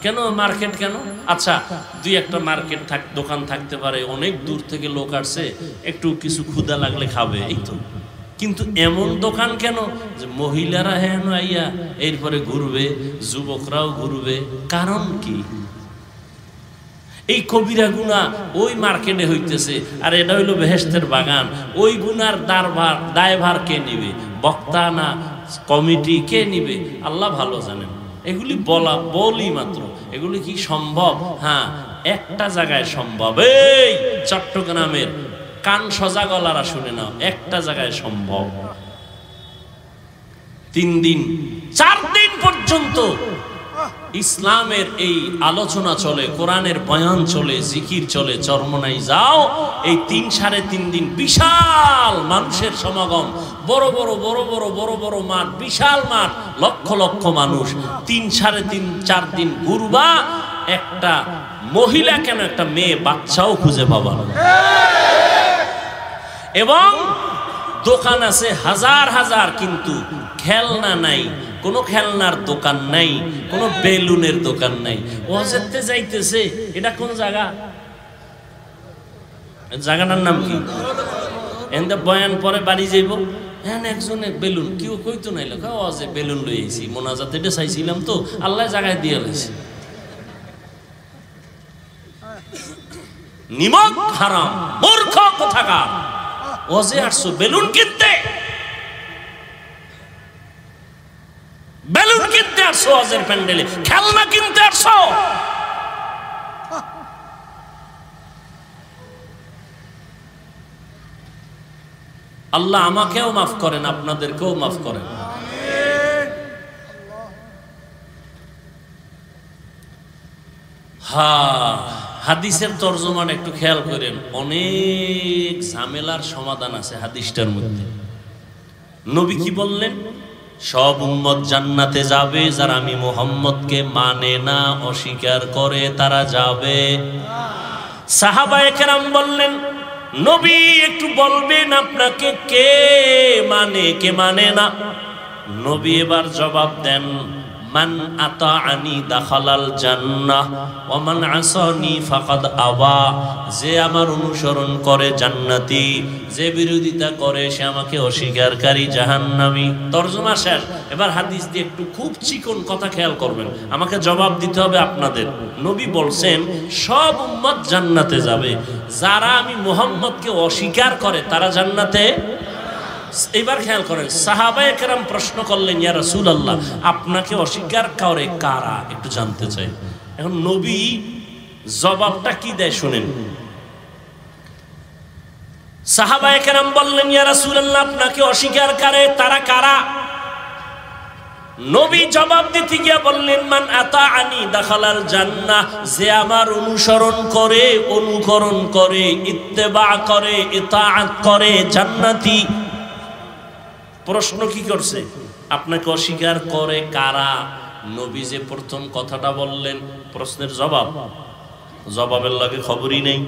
কেন? মার্কেট কেন? আচ্ছা, দুই একটা মার্কেট দোকান থাকতে পারে, অনেক দূর থেকে লোক আসছে, একটু কিছু ক্ষুধা লাগলে খাবে, এই তো। কিন্তু এমন দোকান কেন যে মহিলারা হ্যাঁ আইয়া এরপরে ঘুরবে, যুবকরাও ঘুরবে? কারণ কি? এই কবিরা গুনাহ ওই মার্কেটে হইতেছে, আর এটা হইল বেহেশতের বাগান। ওই গুনার দায়ভার কে নিবে? বক্তা না কমিটি? কে নিবে? আল্লাহ ভালো জানেন। এগুলি বলি মাত্র, এগুলি কি সম্ভব? হ্যাঁ, একটা জায়গায় সম্ভব। এই চট্টগ্রামের কান সজা গলারা শুনে নাও, একটা জায়গায় সম্ভব। 3 দিন 4 দিন পর্যন্ত ইসলামের এই আলোচনা চলে, কোরআনের বয়ান চলে, জিকির চলে, চরমনাই যাও। এই 3-3.5 দিন বিশাল মানুষের সমাগম, বড় বড় মাঠ, বিশাল মাঠ, লক্ষ লক্ষ মানুষ। 3-3.5-4 দিন ঘুরবা, একটা মহিলা কেন, একটা মেয়ে বাচ্চাও খুঁজে পাবা না। এবং দোকান আছে হাজার হাজার, কিন্তু খেলনা নাই, কোনো খেলনার দোকান নাই, কোনো বেলুনের দোকান নাই। ওয়াজেতে যাইতেছে, এটা কোন জায়গা? জায়গাটার নাম কি? এনদা বয়ান পরে বাড়ি যাইব, হ্যাঁ একজনে বেলুন, কেউ কইতো নাই, লেখা ওয়াজে বেলুন লই আইছি, মোনাজাত এটা চাইছিলাম তো, আল্লাহ জায়গায় দিয়ে লইছে। নিমক হারাম, মূর্খ কোথাকার। ওয়াজে আসছো বেলুন কিনতে, বেলুন কিনতে আসছো ওয়াজের প্যান্ডেলে, খেলনা কিনতে আসছো। আল্লাহ আমাকেও মাফ করেন, আপনাদেরকেও মাফ করেন। হাদিসের তরজমান একটু খেয়াল করেন, অনেক ঝামেলার সমাধান আছে হাদিসটার মধ্যে। নবী কি বললেন? সব উম্মত জান্নাতে যাবে, যারা আমি মুহাম্মদকে মানে না, অস্বীকার করে, তারা যাবে। সাহাবায়ে কেরাম বললেন, নবী একটু বলবেন আপনাকে কে মানে, কে মানে না? নবী এবার জবাব দেন, মান আতাআনি দাখালাল জান্নাহ ওয়া মান আসানি ফাকাদ আবা। যে আমার অনুসরণ করে জান্নাতি, যে বিরোধিতা করে সে আমাকে অস্বীকারকারী, জাহান্নামী। তরজমা শেষ। এবার হাদিস দিয়ে একটু খুব চিকন কথা খেয়াল করবেন, আমাকে জবাব দিতে হবে আপনাদের। নবী বলছেন সব উম্মত জান্নাতে যাবে, যারা আমি মুহাম্মদকে অস্বীকার করে তারা জান্নাতে। এবার খেয়াল করেন, সাহাবায়ে কেরাম প্রশ্ন করলেন, ইয়া রাসূলুল্লাহ আপনাকে অস্বীকার করে কারা, একটু জানতে চাই। এখন নবী জবাবটা কি দেয় শুনেন। সাহাবায়ে কেরাম বললেন, ইয়া রাসূলুল্লাহ আপনাকে অস্বীকার করে তারা কারা? নবী জবাব দিতে গিয়ে বললেন, মান আতাআনি দাখালাল জান্নাহ। যে আমার অনুসরণ করে, অনুকরণ করে, ইত্তেবা করে, ইতাআত করে, জান্নাতি। প্রশ্ন কি করছে? আপনাকে অস্বীকার করে কারা? নবী যে প্রথম কথাটা বললেন, প্রশ্নের জবাব, জবাবের লাগে খবরই নেই।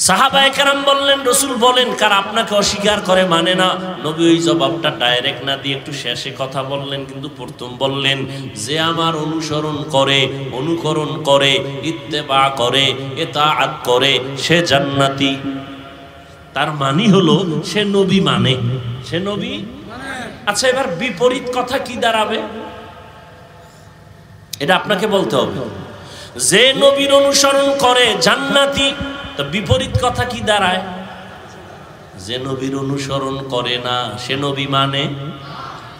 সাহাবায়ে কেরাম বললেন, রাসূল বলেন কারা আপনাকে অস্বীকার করে, মানে না। নবী ওই জবাবটা ডাইরেক্ট না দিয়ে একটু শেষে কথা বললেন, কিন্তু প্রথম বললেন যে আমার অনুসরণ করে, অনুকরণ করে, ইত্তেবা করে, ইতাআত করে, সে জান্নাতি। তার মানে হলো সে নবী মানে, সে নবী। আচ্ছা, এবার বিপরীত কথা কি দাঁড়াবে? এটা আপনাকে বলতে হবে। যে নবীর অনুসরণ করে জান্নাতি, তো বিপরীত কথা কি দাঁড়ায়? যে নবীর অনুসরণ করে না সে নবী মানে।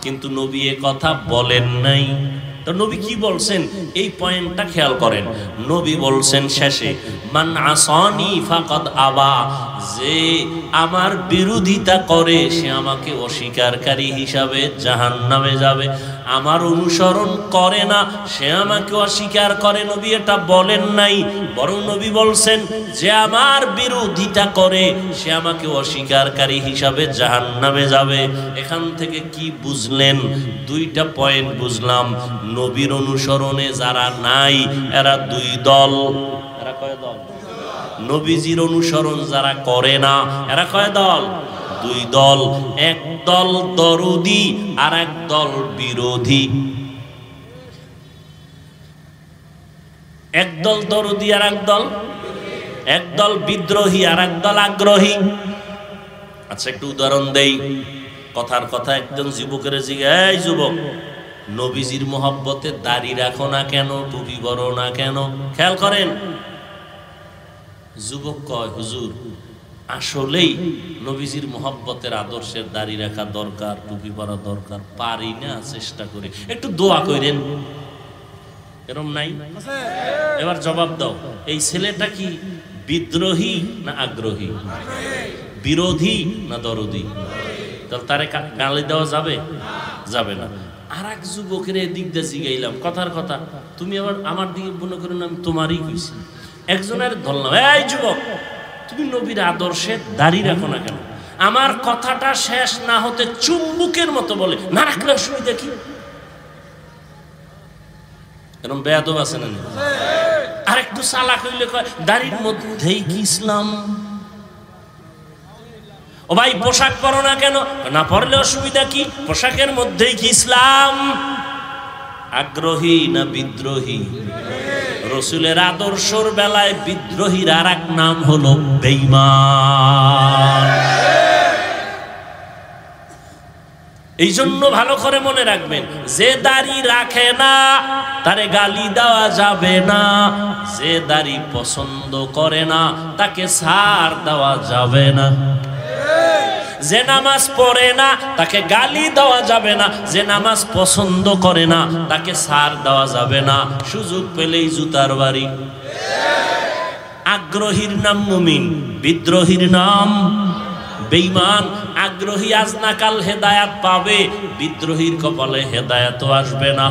কিন্তু নবী এ কথা বলেন নাই। তো নবী কি বলছেন এই পয়েন্টটা খেয়াল করেন। নবী বলছেন শেষে, মান আসানি ফাকাদ আবা। যে আমার বিরোধিতা করে সে আমাকে অস্বীকারকারী হিসাবে জাহান্নামে যাবে। আমার অনুসরণ করে না সে আমাকে অস্বীকার করে। নবী এটা বলেন নাই, বরং নবী বলছেন যে আমার বিরোধিতা করে সে আমাকে অস্বীকারকারী হিসাবে জাহান্নামে যাবে। এখান থেকে কি বুঝলেন? দুইটা পয়েন্ট বুঝলাম। নবীর অনুসরণে যারা নাই এরা দুই দল। এরা কয় দল? নবীজির অনুসরণ যারা করে না এরা কয় দল? দুই দল। এক দল দরদি আর এক দল বিরোধী। একদল দরদি আর একদল বিদ্রোহী আর একদল আগ্রহী। আচ্ছা একটু উদাহরণ দেই। কথার কথা একজন যুবকের জিজ্ঞাসা, এই যুবক, নবীজির মোহাব্বতে দাড়ি রাখো না কেন, টুপি পরো না কেন? খেয়াল করেন, যুবক কয়, হুজুর আসলেই নবীজির মোহাব্বতের আদর্শের দাড়ি রাখা দরকার, টুপি পরা দরকার, পারি না, চেষ্টা করি, একটু দোয়া করেন। এরম নাই? এবার জবাব দাও, এই ছেলেটা কি বিদ্রোহী না আগ্রহী, বিরোধী না দরদি? তাহলে তারে গালি দেওয়া যাবে? যাবে না। আর এক যুবকের এদিক দিয়ে জিগাইলাম, কথার কথা, তুমি আবার আমার দিকে মনে করেন আমি তোমারই কইছি। একজনের ধরলাম, এই যুবক, তুমি নবীর আদর্শে দাঁড়িয়ে রাখো না কেন? আমার কথাটা শেষ না হতে চুম্বুকের মতো বলে, না রাখলে অসুবিধা কি? এরকম বেয়াদব আছে না? আর একটু চালাক হইলে কয় দাড়ির মধ্যেই কি ইসলাম? ও ভাই পোশাক পরো না কেন? না পরলে অসুবিধা কি? পোশাকের মধ্যেই কি ইসলাম? আগ্রহী না বিদ্রোহী? রসুলের আদর্শর বেলায় বিদ্রোহীর আর এক নাম হলো বেঈমান। এই জন্য ভালো করে মনে রাখবেন, যে দাড়ি রাখে না তারে গালি দেওয়া যাবে না, যে দাড়ি পছন্দ করে না তাকে ছাড় দেওয়া যাবে না, যে নামাজ পড়ে না তাকে গালি দেওয়া যাবে না, যে নামাজ পছন্দ করে না তাকে ছাড় দেওয়া যাবে না, সুযোগ পেলেই জুতার বাড়ি। আগ্রহীর নাম মুমিন, বিদ্রোহীর নাম বেঈমান। আগ্রহী আজ না কাল হেদায়াত পাবে, বিদ্রোহীর কপালে হেদায়াতও আসবে না।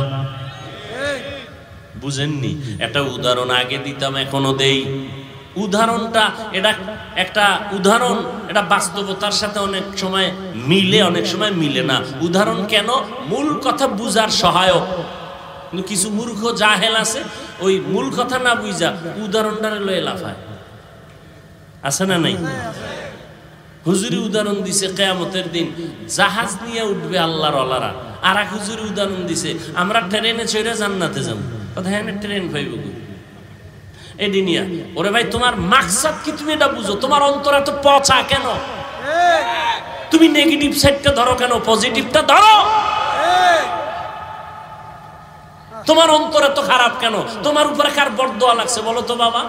বুঝেননি? একটা উদাহরণ আগে দিতাম, এখনো দেই। উদাহরণটা এটা একটা উদাহরণ, এটা বাস্তবতার সাথে অনেক সময় মিলে, অনেক সময় মিলে না। উদাহরণ কেন? মূল কথা বুঝার সহায়ক। কিন্তু কিছু মূর্খ জাহেল আছে, ওই মূল কথা না বুঝা উদাহরণটা লয়ে লাফায়। আছে না নাই? হুজুরি উদাহরণ দিছে কিয়ামতের দিন জাহাজ নিয়ে উঠবে আল্লাহর ওয়ালারা। আর এক হুজুরি উদাহরণ দিছে আমরা ট্রেনে চড়ে জান্নাতে যাব। কথা হ্যাঁ, ট্রেন পাইব এই দুনিয়া। ওরে ভাই, তোমার মাকসাদ কি? তুমি এটা বুঝো। তোমার অন্তর এত পচা কেন? তুমি নেগেটিভ সাইডটা ধরো কেন? পজিটিভটা ধরো। তোমার অন্তর এত খারাপ কেন? তোমার উপরে কার বরদোয়া লাগছে বলো তো বাবা?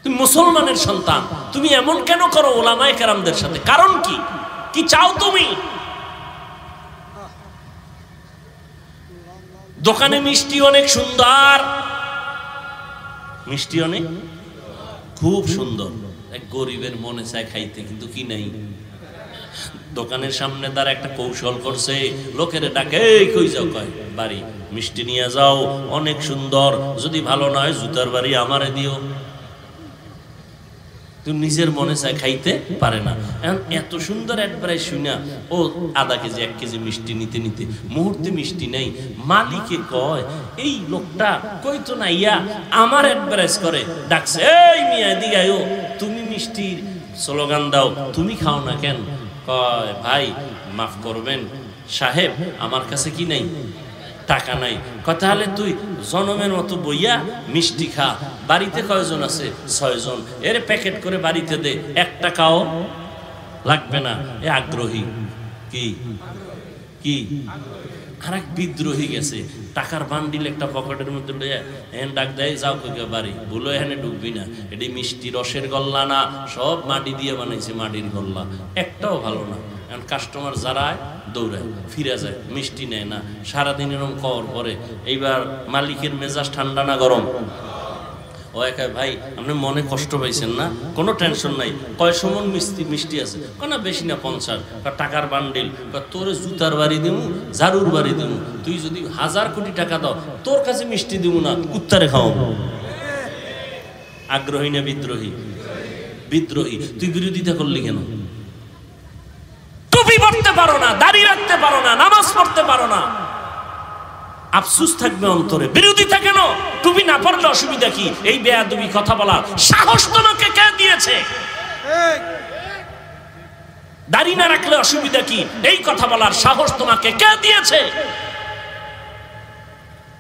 তুমি মুসলমানের সন্তান, তুমি এমন কেন করো ওলামায়ে কেরামদের সাথে? কারণ কি? কি চাও তুমি? দোকানে মিষ্টি অনেক সুন্দর, মিষ্টি অনেক খুব সুন্দর, এক গরিবের মনে চায় খাইতে, কিন্তু কি নাই। দোকানের সামনে তার একটা কৌশল করছে, লোকের ডাকে, কই যাও? কয় বাড়ি, মিষ্টি নিয়ে যাও, অনেক সুন্দর, যদি ভালো নয় জুতার বাড়ি আমারে দিও। তুমি নিজের মনে চায়, খাইতে পারে না। এত সুন্দর অ্যাডভাইস শুনা ও আধা কেজি 1 কেজি মিষ্টি নিতে নিতে মুহূর্তে মিষ্টি নেই। মালিকে কয়, এই লোকটা কইতো না ইয়া আমার অ্যাডভাইস করে, ডাকছে, এই মিয়া দিগায়ও, তুমি মিষ্টির স্লোগান দাও, তুমি খাও না কেন? কয় ভাই মাফ করবেন সাহেব, আমার কাছে কি নাই, টাকা নাই। কথা হলে তুই জনমের মতো বইয়া মিষ্টি খা। বাড়িতে কয়জন আছে? 6 জন। এর প্যাকেট করে বাড়িতে দে, 1 টাকাও লাগবে না। এ আগ্রহী। কি কি? আর এক বিদ্রোহী গেছে, টাকার বান্ডিল একটা পকেটের মধ্যে এখানে ডাক দেয়, যাও কই বাড়ি, ভুলো এখানে ঢুকবি না, এটি মিষ্টি রসের গল্লা না, সব মাটি দিয়ে বানাইছে, মাটির গল্লা, একটাও ভালো না। কারণ কাস্টমার যারা দৌড়ায়, ফিরে যায়, মিষ্টি নেয় না, সারাদিন এরকম কর পরে। এইবার মালিকের মেজাজ ঠান্ডা না গরম? ও একা ভাই আপনি মনে কষ্ট পাইছেন না, কোনো টেনশন নাই, কয় সমন মিষ্টি আছে, না বেশি না 50, টাকার বান্ডিল, তোরে জুতার বাড়ি দিমু, ঝাড়ুর বাড়ি দিমু, তুই যদি 1000 কোটি টাকা দাও তোর কাছে মিষ্টি দিমু না, কুত্তারে খাওয়াবো। আগ্রহী না বিদ্রোহী? বিদ্রোহী। তুই বিরোধিতা করলি কেন? টুপি পড়তে পারো না, দাড়ি রাখতে পারো না, নামাজ পড়তে পারো না, আফসোস থাকবে অন্তরে। বিরোধিতা কেন? টুপি না পড়লে অসুবিধা কি? এই বেয়াদবি কথা বলার সাহস তোমাকে কে দিয়েছে? দাড়ি না রাখলে অসুবিধা কি? এই কথা বলার সাহস তোমাকে কে দিয়েছে?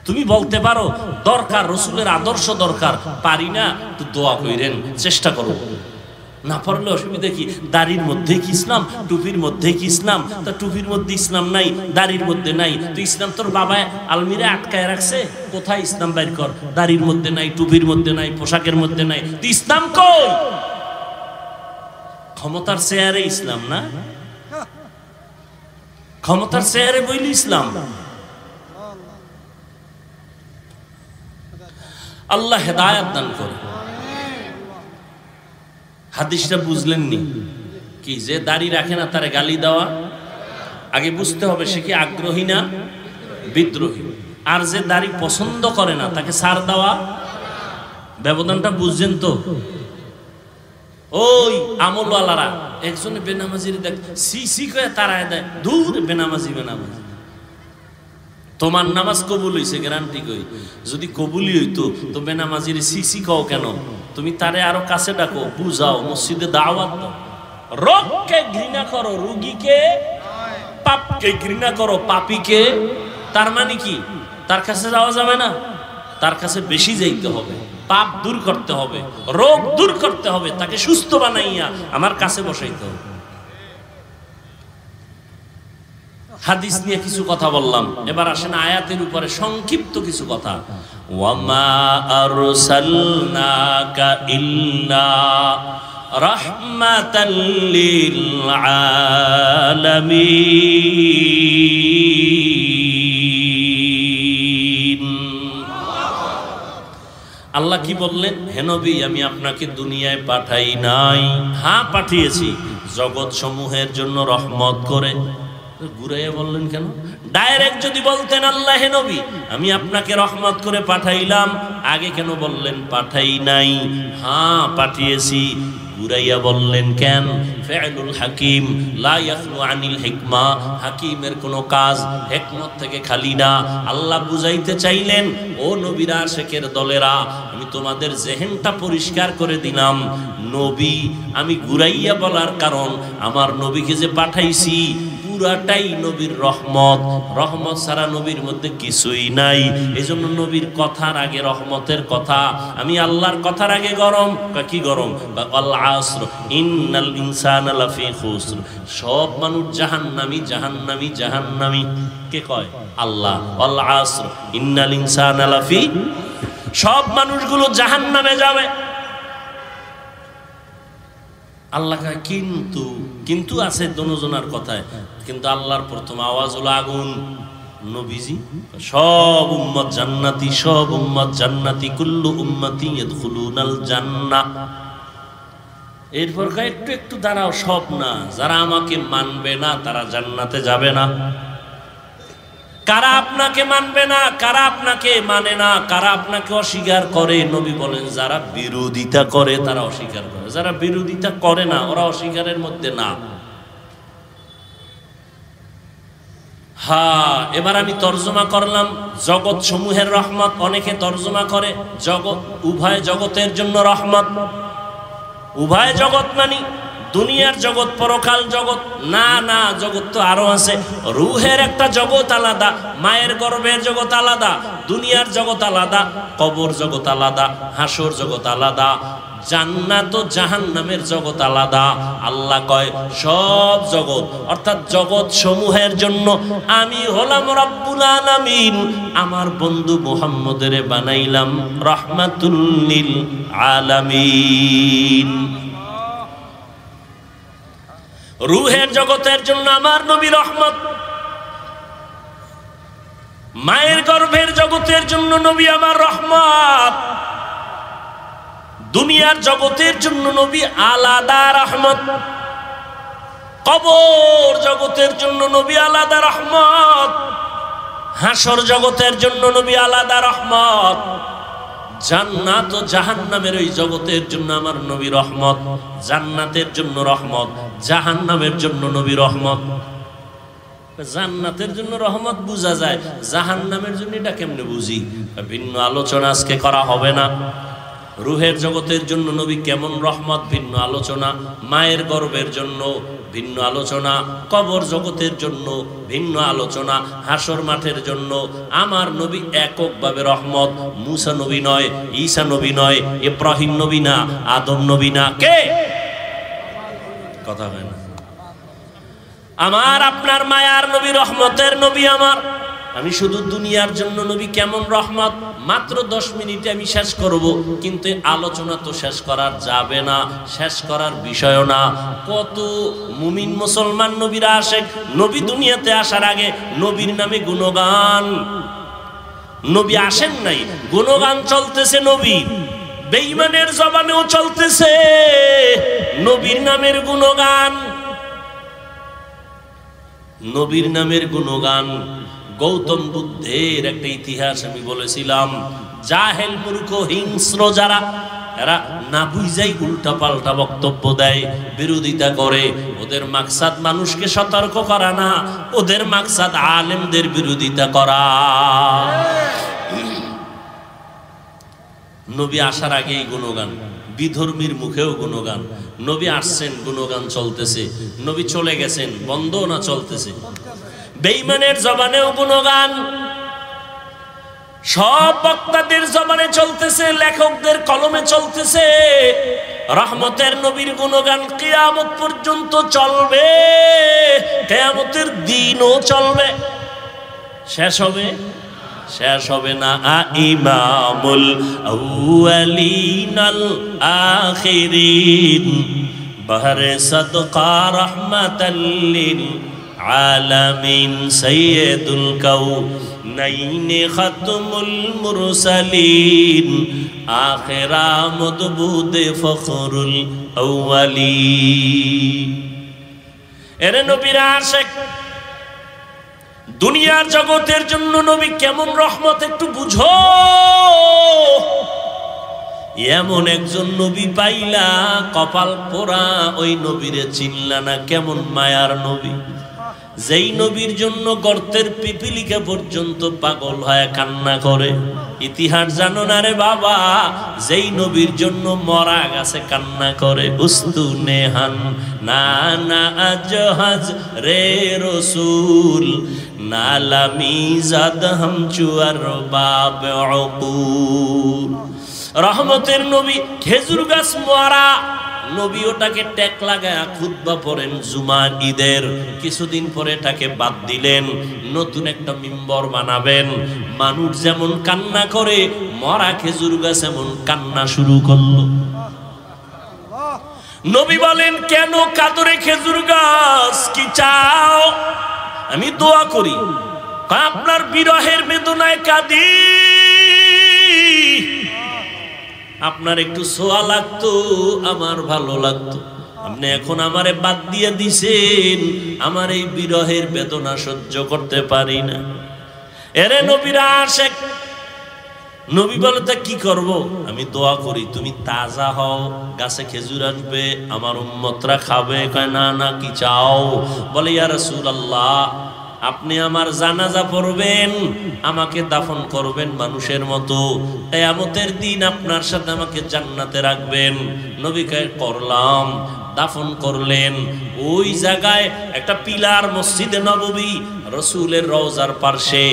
তুমি বলতে পারো দরকার রসুলের আদর্শ দরকার, পারি না, তো দোয়া কইরেন, চেষ্টা করো। না পারলে অসুবিধা কি? দাড়ির মধ্যে কি ইসলাম? টুপির মধ্যে কি ইসলাম? তা টুপির মধ্যে ইসলাম নাই, দাড়ির মধ্যে নাই, তো ইসলাম তোর বাবা আলমিরে আটকায় রাখছে, কোথায় ইসলাম বাইর কর? দাড়ির মধ্যে নাই, টুপির মধ্যে নাই, পোশাকের মধ্যে নাই, তো ইসলাম কই? ক্ষমতার চেয়ারে ইসলাম না, ক্ষমতার চেয়ারে বইলি ইসলাম। আল্লাহ হেদায়েত দান করে। হাদিসটা বুঝলেননি কি? যে দাড়ি রাখে না তারে গালি দেওয়া, আগে বুঝতে হবে সে কি আগ্রহী না বিদ্রোহী। আর যে দাড়ি পছন্দ করে না তাকে ছাড় দেওয়া, ব্যবধানটা বুঝছেন তো? ওই আমলওয়ালারা একজনে বেনামাজির দেখ সি সি করে তারায় দেয়, দূর বেনামাজি বেনামাজি। তোমার নামাজ কবুল হইছে গ্যারান্টি কই? যদি কবুলই হইতো তো বেনামাজির সিসি কও কেন? তুমি তারে আরো কাছে ডাকো, বুঝাও, মসজিদে দাওয়াত দাও। রোগকে ঘৃণা করো, রোগীকে, পাপকে ঘৃণা করো, পাপীকে। তার মানে কি? তার কাছে যাওয়া যাবে না, তার কাছে বেশি যাইতে হবে, পাপ দূর করতে হবে, রোগ দূর করতে হবে, তাকে সুস্থ বানাইয়া আমার কাছে বসাইতে হবে। হাদিস নিয়ে কিছু কথা বললাম, এবার আসেন আয়াতের উপরে সংক্ষিপ্ত কিছু কথা। ওয়ামা আরসালনাকা ইল্লা রাহমাতাল লিল আলামিন। আল্লাহ কি বললেন? হে নবী, আমি আপনাকে দুনিয়ায় পাঠাই নাই, হ্যাঁ পাঠিয়েছি জগৎ সমূহের জন্য রহমত করে। ঘুরাইয়া বললেন কেন? ডাইরেক্ট যদি বলতেন আল্লাহ হে নবী আমি আপনাকে রহমত করে পাঠাইলাম, আগে কেন বললেন পাঠাই নাই? হ্যাঁ পাঠিয়েছি। ঘুরাইয়া বললেন কেন? ফিআলুল হাকিম লা ইয়াখলু আনিল হিকমা, হাকিমের কোনো কাজ হিকমত থেকে খালি না। আল্লাহ বুঝাইতে চাইলেন, ও নবীরা শেখের দলেরা, আমি তোমাদের জেহেনটা পরিষ্কার করে দিলাম। নবী আমি ঘুরাইয়া বলার কারণ, আমার নবীকে যে পাঠাইছি পুরাটাই নবীর রহমত, রহমত ছাড়া নবীর মধ্যে কিছুই নাই। এজন্য নবীর কথার আগে রহমতের কথা, আমি আল্লাহর কথার আগে গরম। কি গরম? আল আসর ইন্নাল ইনসানা লাফি খুসর, সব মানুষ জাহান্নামী জাহান্নামী জাহান্নামী। কে কয়? আল্লাহ। আল আসর ইন্নাল ইনসানা লাফি, সব মানুষগুলো জাহান্নামে যাবে। আল্লাহ কয় কিন্তু, কিন্তু আছে দুজনের কথায়, কিন্তু আল্লাহর প্রথম আওয়াজ হলো আগুন। নবীজি সব উম্মত জান্নাতি, সব উম্মত জান্নাতি, কুল্লু উম্মতি ইয়াদখুলুনাল জান্নাহ। এরপর একটু একটু দাঁড়াও, সব না, যারা আমাকে মানবে না তারা জান্নাতে যাবে না। কারা আপনাকে মানবে না, কারা আপনাকে মানে না, কারা আপনাকে অস্বীকার করে? নবী বলেন যারা বিরোধিতা করে তারা অস্বীকার করে, যারা বিরোধিতা করে না ওরা অস্বীকারের মধ্যে না। হ্যাঁ, এবার আমি তর্জমা করলাম জগৎ সমূহের রহমত। অনেকে তর্জমা করে জগৎ, উভয় জগতের জন্য রহমত। উভয় জগৎ মানে দুনিয়ার জগৎ, পরকাল জগৎ না। না, জগৎ তো আরো আছে। রুহের একটা জগৎ আলাদা, মায়ের গর্ভের জগৎ আলাদা, দুনিয়ার জগৎ আলাদা, কবর জগৎ আলাদা, হাসর জগৎ আলাদা, জান্নাত ও জাহান্নামের জগৎ আলাদা। আল্লাহ কয় সব জগৎ অর্থাৎ জগৎ সমূহের জন্য আমি হলাম রব্বুল আলামিন, আমার বন্ধু মুহাম্মদের বানাইলাম রাহমাতুল লিল আলামিন। রুহের জগতের জন্য আমার নবী রহমত, মায়ের গর্ভের জগতের জন্য নবী আমার রহমত, দুনিয়ার জগতের জন্য নবী আলাদা রহমত, কবর জগতের জন্য নবী আলাদা রহমত, হাসর জগতের জন্য নবী আলাদা রহমত, জান্নাত ও জাহান্নামের ওই জগতের জন্য আমার নবী রহমত। জান্নাতের জন্য রহমত, জাহান্নামের জন্য নবী রহমত। জান্নাতের জন্য রহমত বুঝা যায়, জাহান্নামের জন্য এটা কেমনে বুঝি? ভিন্ন আলোচনা আজকে করা হবে না। রুহের জগতের জন্য নবী কেমন রহমত, ভিন্ন আলোচনা। মায়ের গর্ভের জন্য ভিন্ন আলোচনা, কবর জগতের জন্য ভিন্ন আলোচনা, হাসর মাঠের জন্য আমার নবী এককভাবে রহমত। মুসা নবী নয়, ঈসা নবী নয়, ইব্রাহিম নবী না, আদম নবী না, কে? কথা হয় না। আমার আপনার মায়ার নবী, রহমতের নবী আমার। আমি শুধু দুনিয়ার জন্য নবী কেমন রহমত মাত্র 10 মিনিটে আমি শেষ করব, কিন্তু আলোচনা তো শেষ করার যাবে না, শেষ করার বিষয় না। কত মুমিন মুসলমান নবীরা আসে, নবী দুনিয়াতে আসার আগে নবীর নামে গুণগান। নবী আসেন নাই, গুণগান চলতেছে নবী, বেঈমানের জবানেও চলতেছে নবীর নামের গুণগান, নবীর নামের গুণগান। গৌতম বুদ্ধের একটা ইতিহাস আমি বলেছিলাম, জাহেল মূর্খ হিংস্র যারা, এরা না বুঝাই উল্টা পাল্টা বক্তব্য দেয়, বিরোধিতা করে। ওদের মাকসাদ মানুষকে সতর্ক করা না, ওদের মাকসাদ আলেমদের বিরোধিতা করা। নবী আসার আগেই গুণগান, বিধর্মীর মুখেও গুণগান। নবী আসছেন, গুণগান চলতেছে। নবী চলে গেছেন, বন্ধ না চলতেছে? বেঈমানের জবানেও গুণগান, সব বক্তাদের জবানে চলতেছে, লেখকদের কলমে চলতেছে। রহমতের নবীর গুণগান কিয়ামত পর্যন্ত চলবে, কিয়ামতের দিনও চলবে। শেষ হবে? শেষ হবে না। ইমামুল আউয়ালিন আল আখিরিন বাহরে সাদকা রাহমাতাল লিল আলামিন সাইয়্যিদুল কাউনাইন খাতমুল মুরসালিন আখিরা মদবুদ ফখরুল আউয়ালিন। এরে নবীরা আশিক, দুনিয়ার জগতের জন্য নবী কেমন রহমত একটু বুঝো। এমন একজন নবী পাইলা, কপাল পোড়া, ওই নবীরে চিনলা না। কেমন মায়ার নবী, যেই নবীর জন্য গর্তের পিপিলিকা পর্যন্ত পাগল হয়, কান্না করে। ইতিহাস জানো না রে বাবা? যেই নবীর জন্য মরা গাছে কান্না করে। উস্তুনেহান না না আজহাজ রে রসুল নালামি জাদ হাম চুয়ার বাব উকুল। রহমতের নবী খেজুর গাছ মরা, নবী ওটাকে টেক লাগায় খুতবা পড়েন জুমার ঈদের। কিছুদিন পরে এটাকে বাদ দিলেন, নতুন একটা মিম্বর বানাবেন। মানুষ যেমন কান্না করে, মরা খেজুর গাছ এমন কান্না শুরু করলো। নবী বলেন, কেন কাদরে খেজুর গাছ, কি চাও? আমি দোয়া করি। আপনার বিরহের বেদনায় কাঁদি, আপনার একটু সোয়া লাগতো, আমার ভালো লাগতো। আপনি এখন আমারে বাদ দিয়ে দিছেন, আমার এই বিরহের বেদনা সহ্য করতে পারি না। এরে নবীরা আশিক, নবী বলে তা কি করব? আমি দোয়া করি তুমি তাজা হও, গাছে খেজুর আসবে, আমার উম্মতরা খাবে। কয় না না, কি চাও? বলে ইয়া রাসূলুল্লাহ, আপনি আমার জানাজা পড়বেন, আমাকে দাফন করবেন মানুষের মতো, কিয়ামতের দিন আপনার সাথে আমাকে জান্নাতে রাখবেন। নবী কয় করলাম। দাফন করলেন। ওই জায়গায় একটা পিলার, মসজিদে নববী, রসুলের রওজার পার্শ্বে,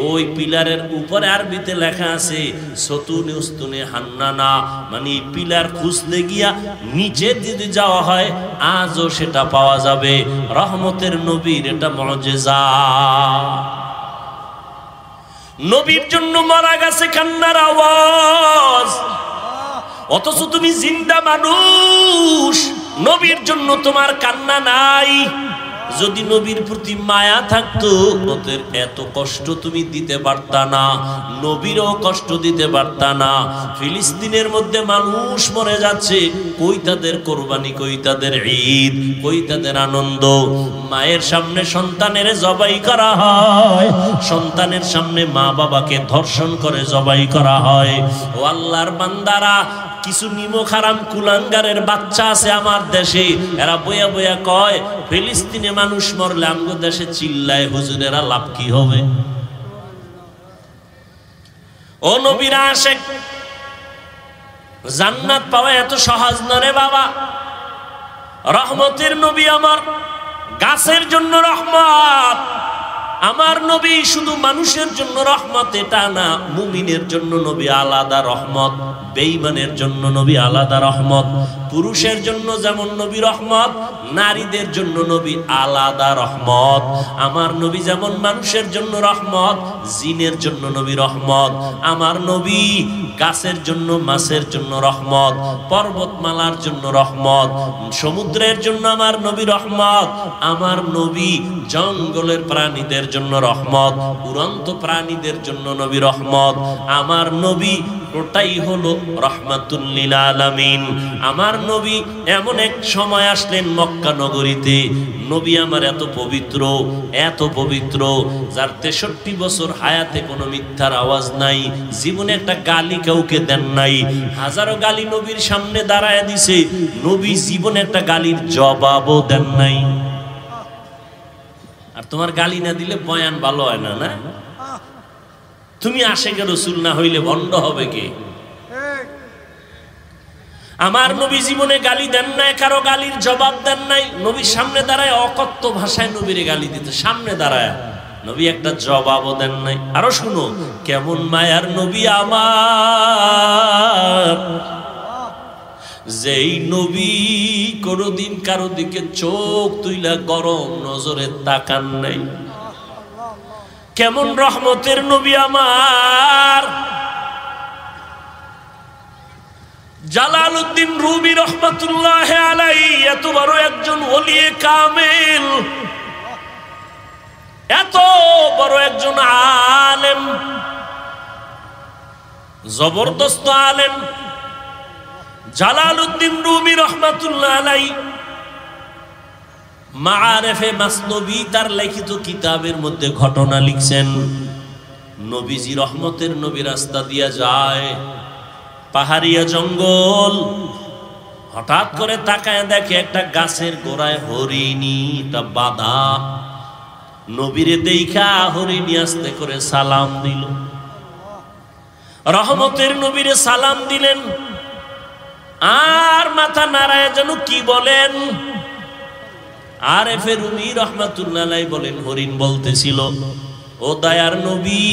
ওই পিলারের উপরে আরবিতে লেখা আছে সতুনে উস্তুনে হান্নানা, মানে পিলার খুঁজতে গিয়া নিচে যদি যাওয়া হয় আজও সেটা পাওয়া যাবে। রহমতের নবীর এটা মুজিজা। নবীর জন্য মারা গেছে কান্নার আওয়াজ, অথচ তুমি জিন্দা মানুষ, নবীর জন্য তোমার কান্না নাই। যদি নবীর প্রতি মায়া থাকতো ওদের এত কষ্ট তুমি দিতে পারতা না, নবীরও কষ্ট দিতে পারতা না। ফিলিস্তিনের মধ্যে মানুষ মরে যাচ্ছে, কই তাদের কোরবানি, কই তাদের ঈদ, কই তাদের আনন্দ? মায়ের সামনে সন্তানের জবাই করা হয়, সন্তানের সামনে মা বাবাকে ধর্ষণ করে জবাই করা হয়। ও আল্লাহর বান্দারা, কিছু নিমক হারাম কুলাঙ্গারের বাচ্চা আছে আমার দেশে, এরা বইয়া বইয়া কয় ফিলিস্তিনে মানুষ মরলে আমগো দেশে চিল্লায়, হুজুরেরা লাভ কি হবে? ও নবীর আশিক, জান্নাত পাওয়া এত সহজ না রে বাবা। রহমতের নবী আমার, গাছের জন্য রহমত। আমার নবী শুধু মানুষের জন্য রহমত এটা না, মুমিনের জন্য নবী আলাদা রহমত, বেঈমানের জন্য নবী আলাদা রহমত। পুরুষের জন্য যেমন নবী রহমত, নারীদের জন্য নবী আলাদা রহমত। আমার নবী যেমন মানুষের জন্য রহমত, জিনের জন্য নবী রহমত। আমার নবী গাছের জন্য, মাছের জন্য রহমত, পর্বতমালার জন্য রহমত, সমুদ্রের জন্য আমার নবী রহমত। আমার নবী জঙ্গলের প্রাণীদের জন্য রহমত, উড়ন্ত প্রাণীদের জন্য নবী রহমত। আমার নবী ওটাই হলো রাহমাতুল লিল আলামিন। আমার নবী এমন এক সময় আসলেন মক্কা নগরীতে, নবী আমার এত পবিত্র, এত পবিত্র, যার 63 বছর হায়াতে কোনো মিথ্যার আওয়াজ নাই, জীবনে একটা গালি কাউকে দেন নাই। হাজারো গালি নবীর সামনে দাঁড়ায় দিছে, নবী জীবনে একটা গালির জবাবও দেন নাই। আর তোমার গালি না দিলে বয়ান ভালো হয় না, না? তুমি আশেকে রাসূল না হইলে ভণ্ড হবে কে? আমার নবী জীবনে গালি দেন নাই, কারো গালির জবাব দেন নাই। নবীর সামনে দাঁড়ায় অকথ্য ভাষায় নবীরে গালি দিতে, সামনে দাঁড়ায়, নবী একটা জবাবও দেন নাই। আরো শুনো, কেমন মায়ার নবী আমার, যেই নবী কোনদিন কারো দিকে চোখ তুইলা গরম নজরে তাকান নাই। কেমন রহমতের নবী আমার। জালালউদ্দিন রুমি রহমাতুল্লাহ আলাইহি এত বড় একজন ওলিয়ে কামেল, এত বড় একজন আলেম, জবরদস্ত আলেম জালালউদ্দিন রুমি রহমাতুল্লাহ আলাইহি মাআরিফে মাসনবী তার লিখিত কিতাবের মধ্যে ঘটনা লিখছেন। নবীজি রহমতের নবী রাস্তা দিয়া যায়, পাহাড়িয়া জঙ্গল, হঠাৎ করে তাকায় দেখে একটা গাছের গোড়ায় হরিণীটা বাঁধা। নবীরে দেইখা হরিণী আস্তে করে সালাম দিল, রহমতের নবীরে সালাম দিলেন, আর মাথা নাড়ায় যেন কি বলেন। আরেফে রুমি রহমাতুল্লাহ আলাইহি বলেন, হরিণ বলতেছিল, ও দয়ার নবী,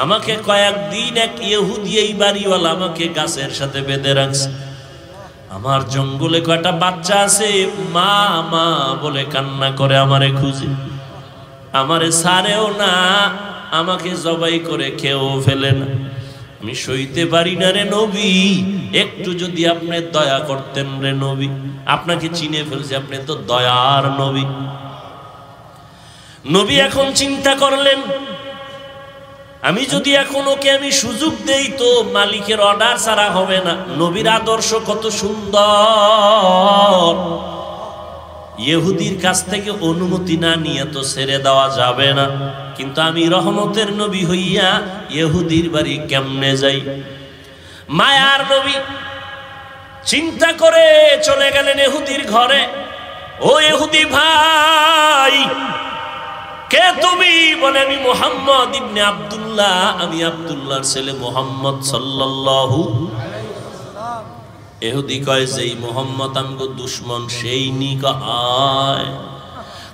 আমাকে কয়েকদিন এক ইহুদি এই বাড়িওয়ালা আমাকে গাছের সাথে বেঁধে রাখছে। আমার জঙ্গলে কয়টা বাচ্চা আছে, মা মা বলে কান্না করে আমারে খুঁজে, আমারে ছাড়েও না, আমাকে জবাই করে খেয়েও ফেলে না। আমি সইতে পারি না রে নবী, একটু যদি আপনি দয়া করতেন রে নবী। আপনাকে চিনে ফেলছে, আপনি তো দয়ার নবী। নবী এখন চিন্তা করলেন, আমি যদি এখন ওকে আমি সুযোগ দেই তো মালিকের অর্ডার ছাড়া হবে না। নবীর আদর্শ কত সুন্দর, ইহুদির কাছ থেকে অনুমতি না নিয়ে তো ছেড়ে দেওয়া যাবে না। কিন্তু আমি রহমতের নবী হইয়া ইহুদির বাড়ি কেমনে যাই? মায়ার নবী চিন্তা করে চলে গেলেন ইহুদির ঘরে। ও ইহুদি ভাই, কে তুমি? বলে, আমি মুহাম্মদ ইবনে আব্দুল্লাহ, আমি আব্দুল্লাহর ছেলে মুহাম্মদ সাল্লাল্লাহু আলাইহি ওয়াসাল্লাম। ইহুদি কয়, যেই মুহাম্মদ আমগো দুশমন সেই নি কয়।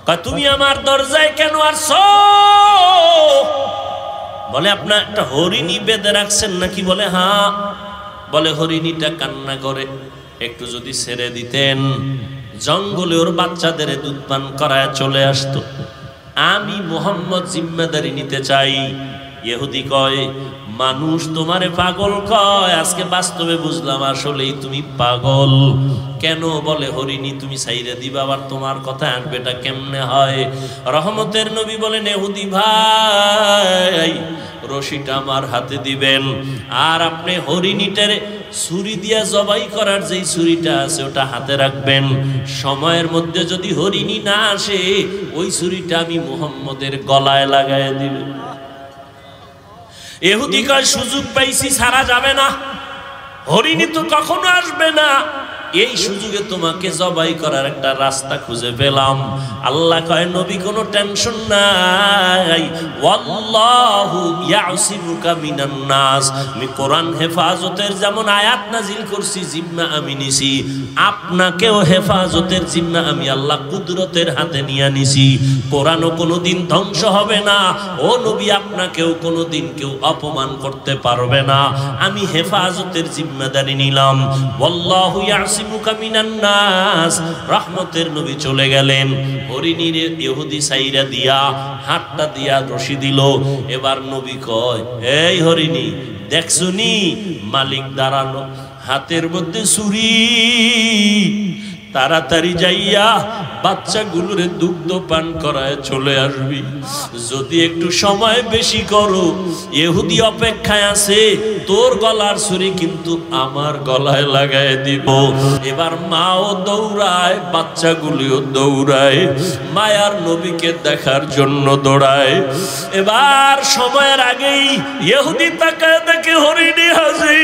কয়, তুমি আমার দরজায় কেন আসছো? বলে, আপনার একটা হরিণী বেঁধে রাখছেন নাকি? বলে, হ্যাঁ। বলে, হরিণীটা কান্না করে, একটু যদি ছেড়ে দিতেন জঙ্গলে ওর বাচ্চাদের দুধ পান করায় চলে আসতো। আমি মুহাম্মদ জিম্মেদারি নিতে চাই। ইহুদি কয়, মানুষ তোমারে পাগল কয়, আজকে বাস্তবে বুঝলাম আসলেই তুমি পাগল। কেন? বলে হরিণী তুমি ছাইরে দিবা, আবার তোমার কথা আনবেটা কেমনে হয়? রহমতের নবী বলেন, ইহুদি ভাই রশিটা আমার হাতে দিবেন, আর আপনি হরিণীটারে ছুরি দিয়া জবাই করার যেই ছুরিটা আছে ওটা হাতে রাখবেন। সময়ের মধ্যে যদি হরিণী না আসে, ওই ছুরিটা আমি মুহাম্মদের গলায় লাগায় দিব। ইহুদি কয় সুযোগ পাইছি, ছাড়া যাবে না, হরিণী তো কখনো আসবে না, এই সুযোগে তোমাকে জবাই করার একটা রাস্তা খুঁজে পেলাম। আল্লাহ কয় নবী কোনো টেনশন নাই, ওয়াল্লাহু ইয়াসিমুকা মিনান নাস। আমি কোরআন হেফাজতের যেমন আয়াত নাজিল করছি, জিম্মা আমি নিছি, আপনাকেও হেফাজতের জিম্মা আমি আল্লাহ কুদরতের হাতে নিয়ে নিছি। কোরআনও কোনোদিন ধ্বংস হবে না, ও নবী আপনাকেও কোনোদিন কেউ অপমান করতে পারবে না, আমি হেফাজতের জিম্মাদারি নিলাম। ওয়াল্লাহু ইয়াসিমুকা মিনান নাস। রহমতের নবী চলে গেলেন, হরিণীর ইহুদি সাইরা দিয়া হাতটা দিয়া রশি দিল। এবার নবী কয়, এই হরিণী দেখছুনি মালিক দাঁড়ানো, হাতের মধ্যে ছুরি, তাড়াতাড়ি যাইয়া বাচ্চাগুলোরে দুগ্ধ পান করায় চলে আসবি। যদি একটু সময় বেশি করো, ইহুদি অপেক্ষায় আছে, তোর গলার ছুরি কিন্তু আমার গলায় লাগায় দিব। এবার মাও দৌড়ায়, বাচ্চাগুলিও দৌড়ায়, মায়ার নবীকে দেখার জন্য দৌড়ায়। এবার সময়ের আগেই ইহুদি তাকায় দেখে হরিণী হাজির,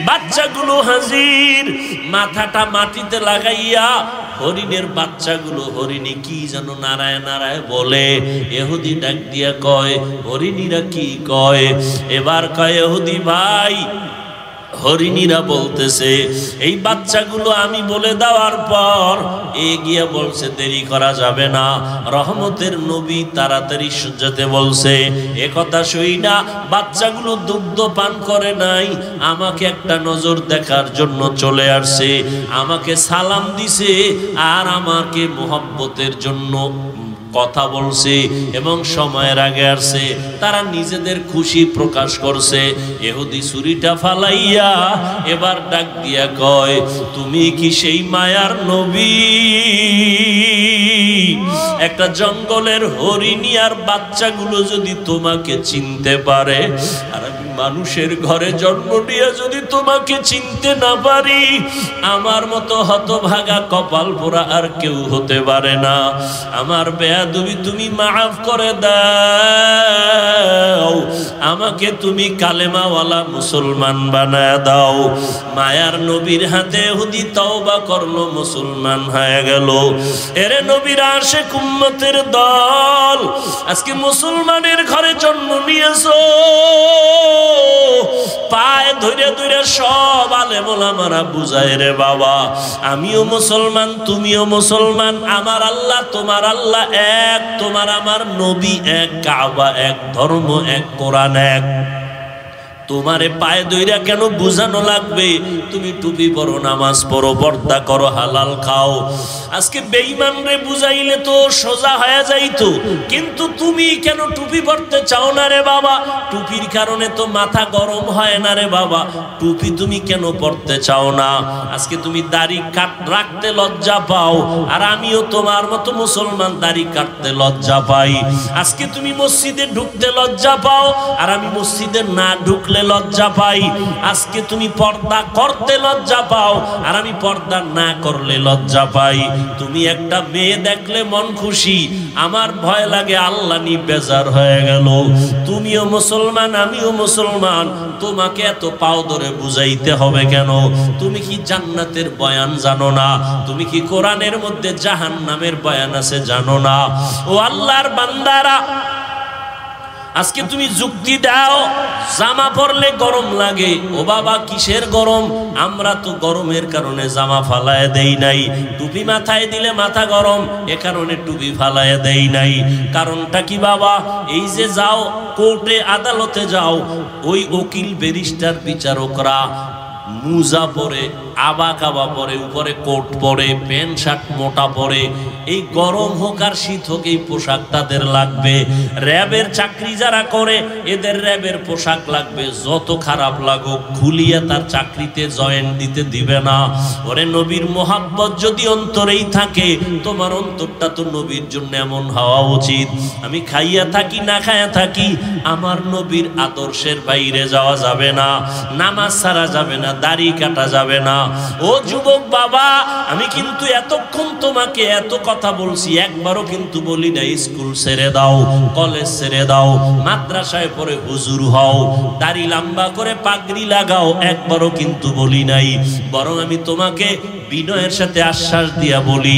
বাচ্চাগুলো হাজির, মাথাটা মাটিতে লাগাইয়া হরিণের বাচ্চাগুলো, হরিণী কি যেন নারায় নারায় বলে। ইহুদি ডাক দিয়া কয়, হরিণীরা কি কয়? এবার কয়, ইহুদি ভাই হরিণীরা বলতেছে এই বাচ্চাগুলো আমি বলে দেওয়ার পর এগিয়ে বলছে দেরি করা যাবে না। রহমতের নবী তাড়াতাড়ি যেতে বলছে। এ কথা শুই না বাচ্চাগুলো দুগ্ধ পান করে নাই, আমাকে একটা নজর দেখার জন্য চলে আসছে, আমাকে সালাম দিছে আর আমাকে মোহব্বতের জন্য কথা বলছে এবং সময়ের আগে আসছে, তারা নিজেদের খুশি প্রকাশ করছে। ইহুদি ছুরিটা ফালাইয়া এবার ডাক দিয়া কয়, তুমি কি সেই মায়ার নবী? একটা জঙ্গলের হরিণী আর বাচ্চাগুলো যদি তোমাকে চিনতে পারে, আর আমি মানুষের ঘরে জন্ম নিয়ে যদি তোমাকে চিনতে না পারি, আমার মতো হতভাগা কপাল পোড়া আর কেউ হতে পারে না। আমার বেয়াদবি তুমি মাফ করে দাও, আমাকে তুমি কালেমাওয়ালা মুসলমান বানায় দাও। মায়ার নবীর হাতে ইহুদি তওবা করলো, মুসলমান হয়ে গেল। এরে নবীর আশিক উম্মতের দল, আজকে মুসলমানের ঘরে জন্ম নিয়েছো, পায়ে ধরে ধরে সব আলেম ওলামারা বুঝায় রে বাবা, আমিও মুসলমান তুমিও মুসলমান, আমার আল্লাহ তোমার আল্লাহ এক, তোমার আমার নবী এক, কাবা এক, ধর্ম এক, কোরআন এক। তোমারে পায়ে দইরা কেন বুঝানো লাগবে? তুমি টুপি পরো, নামাজ পড়ো, পর্দা করো, হালাল খাও। আজকে বেঈমান রে বুঝাইলে তো সোজা হয়ে যাইতো, কিন্তু তুমি কেন টুপি পরতে চাও না রে বাবা? টুপির কারণে তো মাথা গরম হয় না রে বাবা, টুপি তুমি কেন পরতে চাও না? আজকে তুমি দাড়ি রাখতে লজ্জা পাও, আর আমিও তোমার মতো মুসলমান দাড়ি কাটতে লজ্জা পাই। আজকে তুমি মসজিদে ঢুকতে লজ্জা পাও, আর আমি মসজিদে না ঢুকলে লজ্জা পাই। আজকে তুমি পর্দা করতে লজ্জা পাও, আর আমি পর্দা না করলে লজ্জা পাই। তুমি একটা মেয়ে দেখলে মন খুশি, আমার ভয় লাগে আল্লাহ নি বেজার হয়ে গেল। তুমিও মুসলমান আমিও মুসলমান, তোমাকে এত পাও ধরে বুঝাইতে হবে কেন? তুমি কি জান্নাতের বয়ান জানো না? তুমি কি কোরআনের মধ্যে জাহান্নামের বয়ান আছে জানো না? ও আল্লাহর বান্দারা, আজকে তুমি যুক্তি দাও জামা পরলে গরম লাগে। ও বাবা কিসের গরম? আমরা তো গরমের কারণে জামা ফালায় দেই নাই। টুপি মাথায় দিলে মাথা গরম, এ কারণে টুপি ফালায় দেই নাই। কারণটা কি বাবা? এই যে যাও কোর্টে আদালতে যাও, ওই উকিল ব্যারিস্টার বিচারকরা মুজা পরে, আবা কাবা পরে, উপরে কোট পরে, প্যান্ট শার্ট মোটা পরে, এই গরম হোক আর শীত হোক এই পোশাক তাদের লাগবে। র্যাবের চাকরি যারা করে এদের র্যাবের পোশাক লাগবে, যত খারাপ লাগুক খুলিয়ে তার চাকরিতে জয়েন দিতে দিবে না। ওরে নবীর মোহাব্বত যদি অন্তরেই থাকে, তোমার অন্তরটা তো নবীর জন্য এমন হওয়া উচিত। আমি খাইয়া থাকি না খাইয়া থাকি, আমার নবীর আদর্শের বাইরে যাওয়া যাবে না, নামাজ ছাড়া যাবে না, দাড়ি কাটা যাবে না। ও যুবক বাবা, আমি কিন্তু এতক্ষণ তোমাকে এত কথা বলছি, একবারও কিন্তু বলি না স্কুল ছেড়ে দাও, কলেজ ছেড়ে দাও, মাদ্রাসায় পড়ে হুজুর হও, দাড়ি লম্বা করে পাগড়ি লাগাও, একবারও কিন্তু বলি নাই। বরং আমি তোমাকে বিনয়ের সাথে আশ্বাস দিয়া বলি,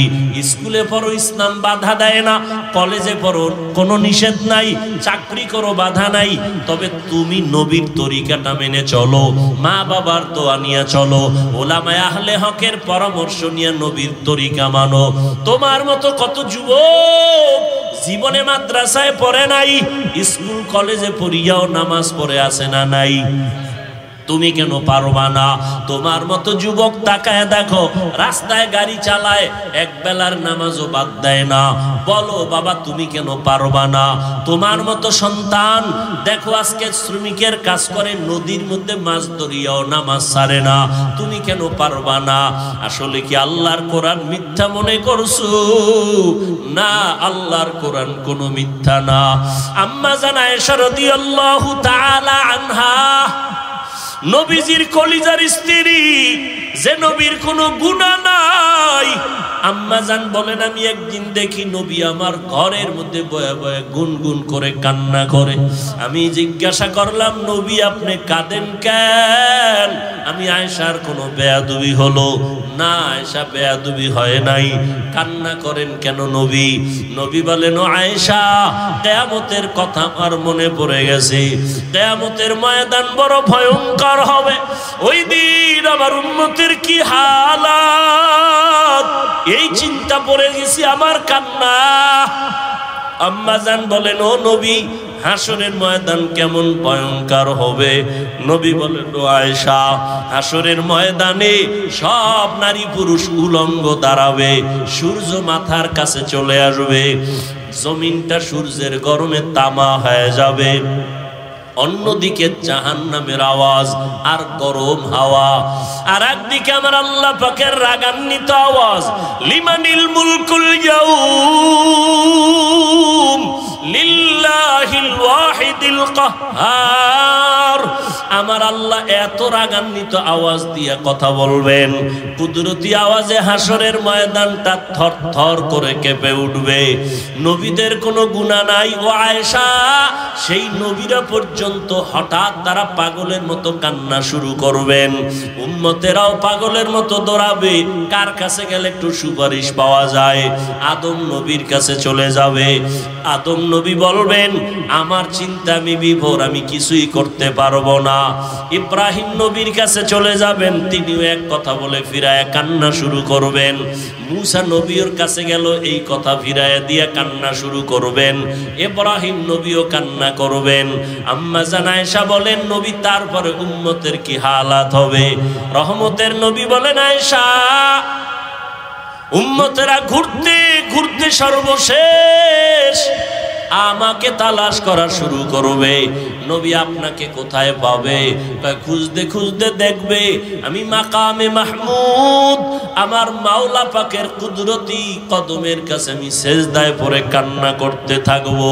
স্কুলে পড়ো ইসলাম বাধা দেয় না, কলেজে পড়ো কোনো নিষেধ নাই, চাকরি করো বাধা নাই, তবে তুমি নবীর তরিকাটা মেনে চলো, মা বাবার দোয়া নিয়ে চলো, ওলামায়ে আহলে হকের পরামর্শ নিয়ে নবীর তরিকা মানো। তোমার মতো কত যুবক জীবনে মাদ্রাসায় পড়ে নাই, স্কুল কলেজে পড়িয়াও নামাজ পড়ে আসে না নাই? তুমি কেন পারবা না? তোমার মতো যুবক তাকায় দেখো, রাস্তায় গাড়ি চালায়, এক বেলার নামাজও বাদ দেয় না। বলো বাবা তুমি কেন পারবা না? তোমার মতো সন্তান দেখো আজকে শ্রমিকের কাজ করে, নদীর মধ্যে মাছ ধরিয়াও নামাজ ছাড়ে না, তুমি কেন পারবা না? আসলে কি আল্লাহর কোরআন মিথ্যা মনে করছো? না, আল্লাহর কোরআন কোনো মিথ্যা না। আম্মা জান আয়েশা রাদিয়াল্লাহু তাআলা আনহা, নবীজির কলিজার স্ত্রী, যে নবীর কোনো গুনাহ নাই, আম্মা জান বলেন আমি একদিন দেখি নবী আমার ঘরের মধ্যে বয়ে বয়ে গুনগুন করে কান্না করে। আমি জিজ্ঞাসা করলাম নবী আপনি কাঁদেন কেন? আমি আয়েশার কোনো বেয়াদবি হলো? না আয়েশা বেয়াদবি হয় নাই, কান্না করেন কেন নবী? নবী বলেন ও আয়েশা, কিয়ামতের কথা আমার মনে পড়ে গেছে, কিয়ামতের ময়দান বড় ভয়ঙ্কর হবে, ওই দিন আমার উম্মতের কি হালাত, এই চিন্তা পড়ে গেছি, আমার কান্না। আম্মা জান বলেন ও নবী হাসরের ময়দান কেমন ভয়ঙ্কর হবে? নবী বলেন ও আয়েশা, হাসরের ময়দানে সব নারী পুরুষ উলঙ্গ দাঁড়াবে, সূর্য মাথার কাছে চলে আসবে, জমিনটা সূর্যের গরমে তামা হয়ে যাবে, অন্যদিকে জাহান্নামের আওয়াজ আর গরম হাওয়া, আর একদিকে আমার আল্লাহ পাকের রাগান্বিত আওয়াজ, লিমানিল মুলকুল ইয়াউম লিল্লাহিল ওয়াহিদিল কাহ্হার। আমার আল্লাহ এত রাগান্বিত আওয়াজ দিয়ে কথা বলবেন, কুদরতি আওয়াজে হাসরের ময়দানটা থর থর করে কেঁপে উঠবে। নবীদের কোনো গুনাহ নাই ও আয়েশা, সেই নবীরা পর্যন্ত হঠাৎ তারা পাগলের মতো কান্না শুরু করবেন, উম্মতেরাও পাগলের মতো দৌড়াবে, কার কাছে গেলে একটু সুপারিশ পাওয়া যায়? আদম নবীর কাছে চলে যাবে। আদম নবী বলবেন আমার চিন্তা আমি বিভোর, আমি কিছুই করতে পারবো না। ইব্রাহিম নবীর কাছে চলে যাবেন, তিনিও এক কথা বলে ফিরায় কান্না শুরু করবেন। মুসা নবীর কাছে গেল, এই কথা ফিরায় দিয়ে কান্না শুরু করবেন। ইব্রাহিম নবীও কান্না করবেন। আম্মা জান আয়েশা বলেন নবী তারপরে উম্মতের কি হালাত হবে? রহমতের নবী বলেন আয়েশা, উম্মতেরা ঘুরতে ঘুরতে সর্বশেষ আমাকে তালাশ করা শুরু করবে। নবী আপনাকে কোথায় পাবে? খুঁজতে খুঁজতে দেখবে আমি মাকামে মাহমুদ, আমার মাওলা পাকের কুদরতি কদমের কাছে আমি সেজদায় পড়ে কান্না করতে থাকবো।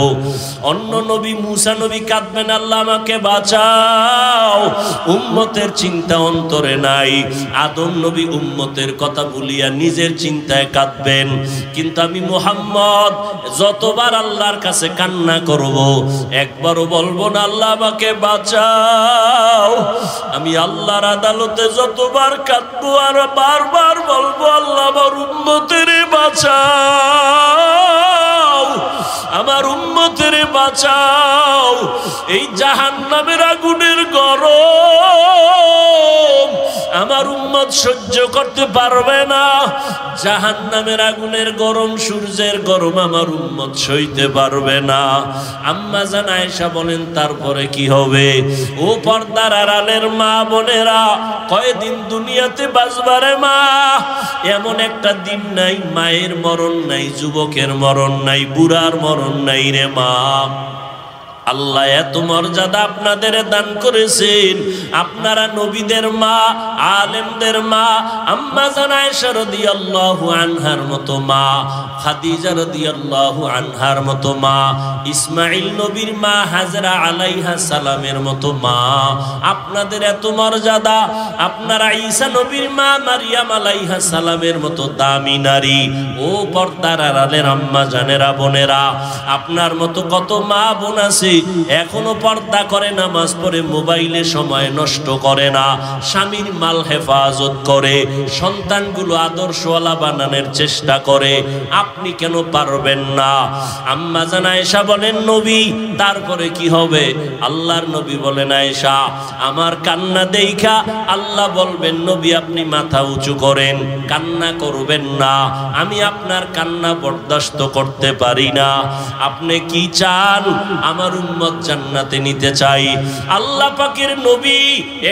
অন্য নবী মুসা নবী কাঁদবেন, আল্লাহ আমাকে বাঁচাও, উম্মতের চিন্তা অন্তরে নাই। আদম নবী উম্মতের কথা ভুলিয়া নিজের চিন্তায় কাঁদবেন। কিন্তু আমি মুহাম্মদ যতবার আল্লাহর কাছে কান্না করব, একবারও বলবো না আল্লাহ আমাকে বাঁচাও। আমি আল্লাহর আদালতে যতবার কাঁদবো আর বারবার বলবো আল্লাহ আমার উম্মতের বাঁচাও, আমার উম্মতের বাঁচাও। এই জাহান্নামের আগুনের গরম আমার উম্মত সহ্য করতে পারবে না, জাহান্নামের আগুনের গরম, সূর্যের গরম আমার উম্মত সইতে পারবে না। আম্মা জান আয়েশা বলেন তারপরে কি হবে? ও পর্দার আড়ালের মা বোনেরা, কয়দিন দুনিয়াতে বাঁচবারে মা? এমন একটা দিন নাই মায়ের মরণ নাই, যুবকের মরণ নাই, বুড়ার মরণ নাই রে মা। আল্লাহ এত মর্যাদা আপনাদের দান করেছেন, আপনারা নবীদের মা, আলেমদের মা, আম্মা জান আয়েশা রাদিয়াল্লাহু আনহার মতো মা, খাদিজা রাদিয়াল্লাহু আনহার মতো মা, ইসমাঈল নবীর মা হাজরা আলাইহা সালামের মতো মা, আপনাদের এত মর্যাদা। আপনারা ঈসা নবীর মা মারিয়াম আলাইহা সালামের মতো দামি নারী। ও পর্দার আড়ালের আম্মা জানেরা, বোনেরা, আপনার মতো কত মা বোন আছে এখনো পর্দা করে, নামাজ পড়ে, মোবাইলে সময় নষ্ট করে না, স্বামীর মাল হেফাজত করে, সন্তানগুলো আদর্শওয়ালা বানানোর চেষ্টা করে। আপনি কেন পারবেন না? আম্মা জান আয়েশা বলেন নবী তারপরে কি হবে? আল্লাহর নবী বলেন আয়েশা আমার কান্না দেইখা আল্লাহ বলবেন নবী আপনি মাথা উঁচু করেন, কান্না করবেন না, আমি আপনার কান্না বরদাস্ত করতে পারি না। আপনি কি চান? আমার উম্মত জান্নাতে নিতে চাই। আল্লাহ পাকের নবী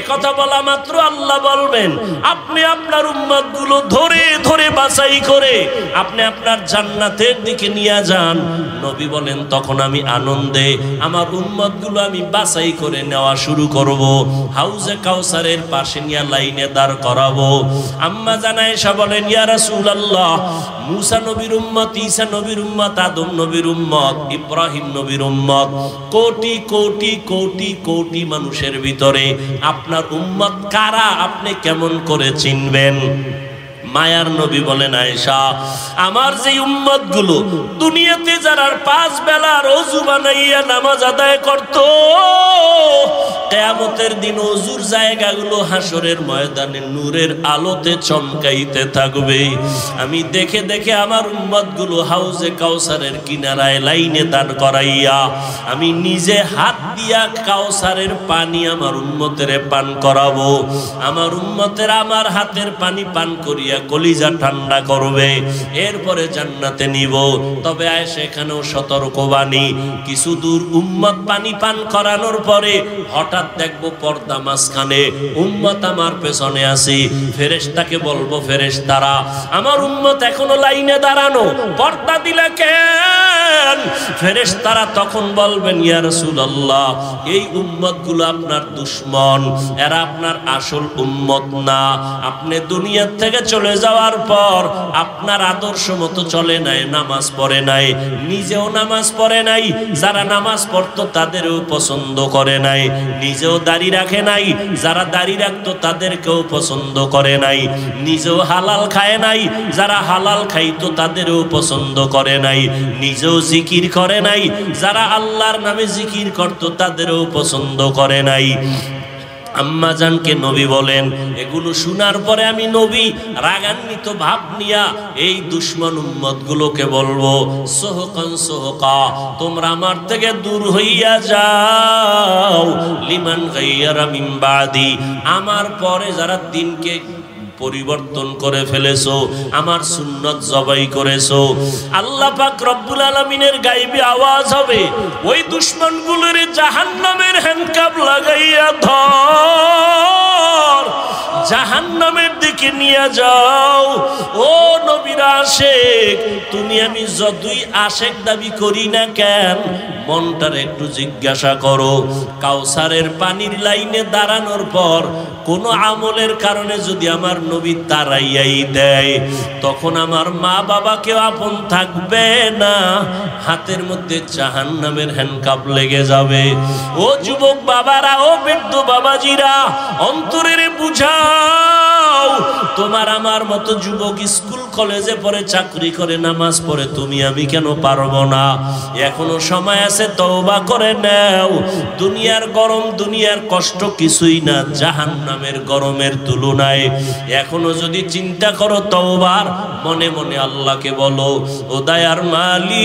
একথা বলা মাত্র আল্লাহ বলবেন আপনি আপনার উম্মত গুলো ধরে ধরে বাছাই করে আপনি আপনার জান্নাতের দিকে নিয়ে যান। নবী বলেন তখন আমি আনন্দে আমার উম্মত গুলো আমি বাছাই করে নেওয়া শুরু করব, হাউজে কাউসারের পাশে নিয়ে লাইনে দাঁড় করাবো। আম্মা জান আয়েশা বলেন ইয়া রাসূলুল্লাহ, মুসা নবীর উম্মত, ঈসা নবীর উম্মত, আদম নবীর উম্মত, ইব্রাহিম নবীর উম্মত, কোটি কোটি কোটি কোটি মানুষের ভিতরে আপনার উম্মত কারা আপনি কেমন করে চিনবেন? মায়ার নবী বলেন আয়েশা আমার যে উম্মত গুলো দুনিয়াতে যারা 5 বেলার ওযু বানাইয়া নামাজ আদায় করত, কিয়ামতের দিন ওযুর জায়গাগুলো হাসরের ময়দানে নূরের আলোতে চমকাইতে থাকবে। আমি দেখে দেখে আমার উম্মত গুলো হাউজে কাউসারের কিনারায় লাইনে দাঁড় করাইয়া আমি নিজে হাত দিয়া কাউসারের পানি আমার উম্মতের পান করাবো। আমার উম্মতের আমার হাতের পানি পান করিয়া কলিজা ঠান্ডা করবে, এরপরে জান্নাতে নিব। তবে আয়েশা এখানেও সতর্কবাণী, কিছু দূর উম্মত পানি পান করানোর পরে হঠাৎ দেখবো পর্দা মাঝখানে, উম্মত আমার পেছনে আছে, ফেরেশতাকে বলবো ফেরেশতারা আমার উম্মত এখনো লাইনে দাঁড়ানো, পর্দা দিলে কেন? ফেরেশতারা তখন বলবেন ইয়া রাসূলুল্লাহ এই উম্মত গুলো আপনার দুশমন, এরা আপনার আসল উম্মত না। আপনি দুনিয়া থেকে চলে যাওয়ার পর আপনার আদর্শ মতো চলে নাই, নামাজ পড়ে নাই, নিজেও নামাজ পড়ে নাই, যারা নামাজ পড়তো তাদেরও পছন্দ করে নাই, নিজেও দাড়ি রাখে নাই, যারা দাড়ি রাখতো তাদেরকেও পছন্দ করে নাই, নিজেও হালাল খায় নাই, যারা হালাল খাইতো তাদেরও পছন্দ করে নাই, নিজেও জিকির করে নাই, যারা আল্লাহর নামে জিকির করতো তাদেরও পছন্দ করে নাই। আম্মা জানকে নবী বলেন এগুলো শোনার পরে আমি নবী রাগান্বিত ভাব নিয়া এই দুশমন উম্মত গুলোকে বলবো সোহকান সোহকা, তোমরা আমার থেকে দূর হইয়া যাও, লিমান গায়্যারা মিন বাদি, আমার পরে যারা দিনকে পরিবর্তন করে ফেলেছো, আমার সুন্নত জবাই করেছো। আল্লাহ পাক রব্বুল আলামিনের গায়বী আওয়াজ হবে ওই দুশমনগুলোর জাহান্নামের হ্যান্ডকাপ লাগাইয়া ধর, জাহান্নামের দিকে নিয়ে যাও। ও নবীর আশিক, তুমি আমি যতই আশিক দাবি করি না কেন, মনটার একটু জিজ্ঞাসা করো, কাউসারের পানির লাইনে দাঁড়ানোর পর কোনো আমলের কারণে যদি আমার নবী তাড়াইয়াই দেয়, তখন আমার মা বাবা কেউ আপন থাকবে না, হাতের মধ্যে জাহান্নামের হ্যান্ডকাপ লেগে যাবে। ও যুবক বাবারা, ও বৃদ্ধ বাবাজিরা, অন্তরের বুঝাও, তোমার আমার মতো যুবক স্কুল কলেজে পড়ে, চাকরি করে, নামাজ পড়ে, তুমি আমি কেন পারবো না? এখনো সময় আছে, তওবা করে নাও। দুনিয়ার গরম, দুনিয়ার কষ্ট কিছুই না জাহান্নামের গরমের তুলনায়। এখনো যদি চিন্তা করো তওবার, মনে মনে আল্লাহকে বলো ও দয়ার মালিক,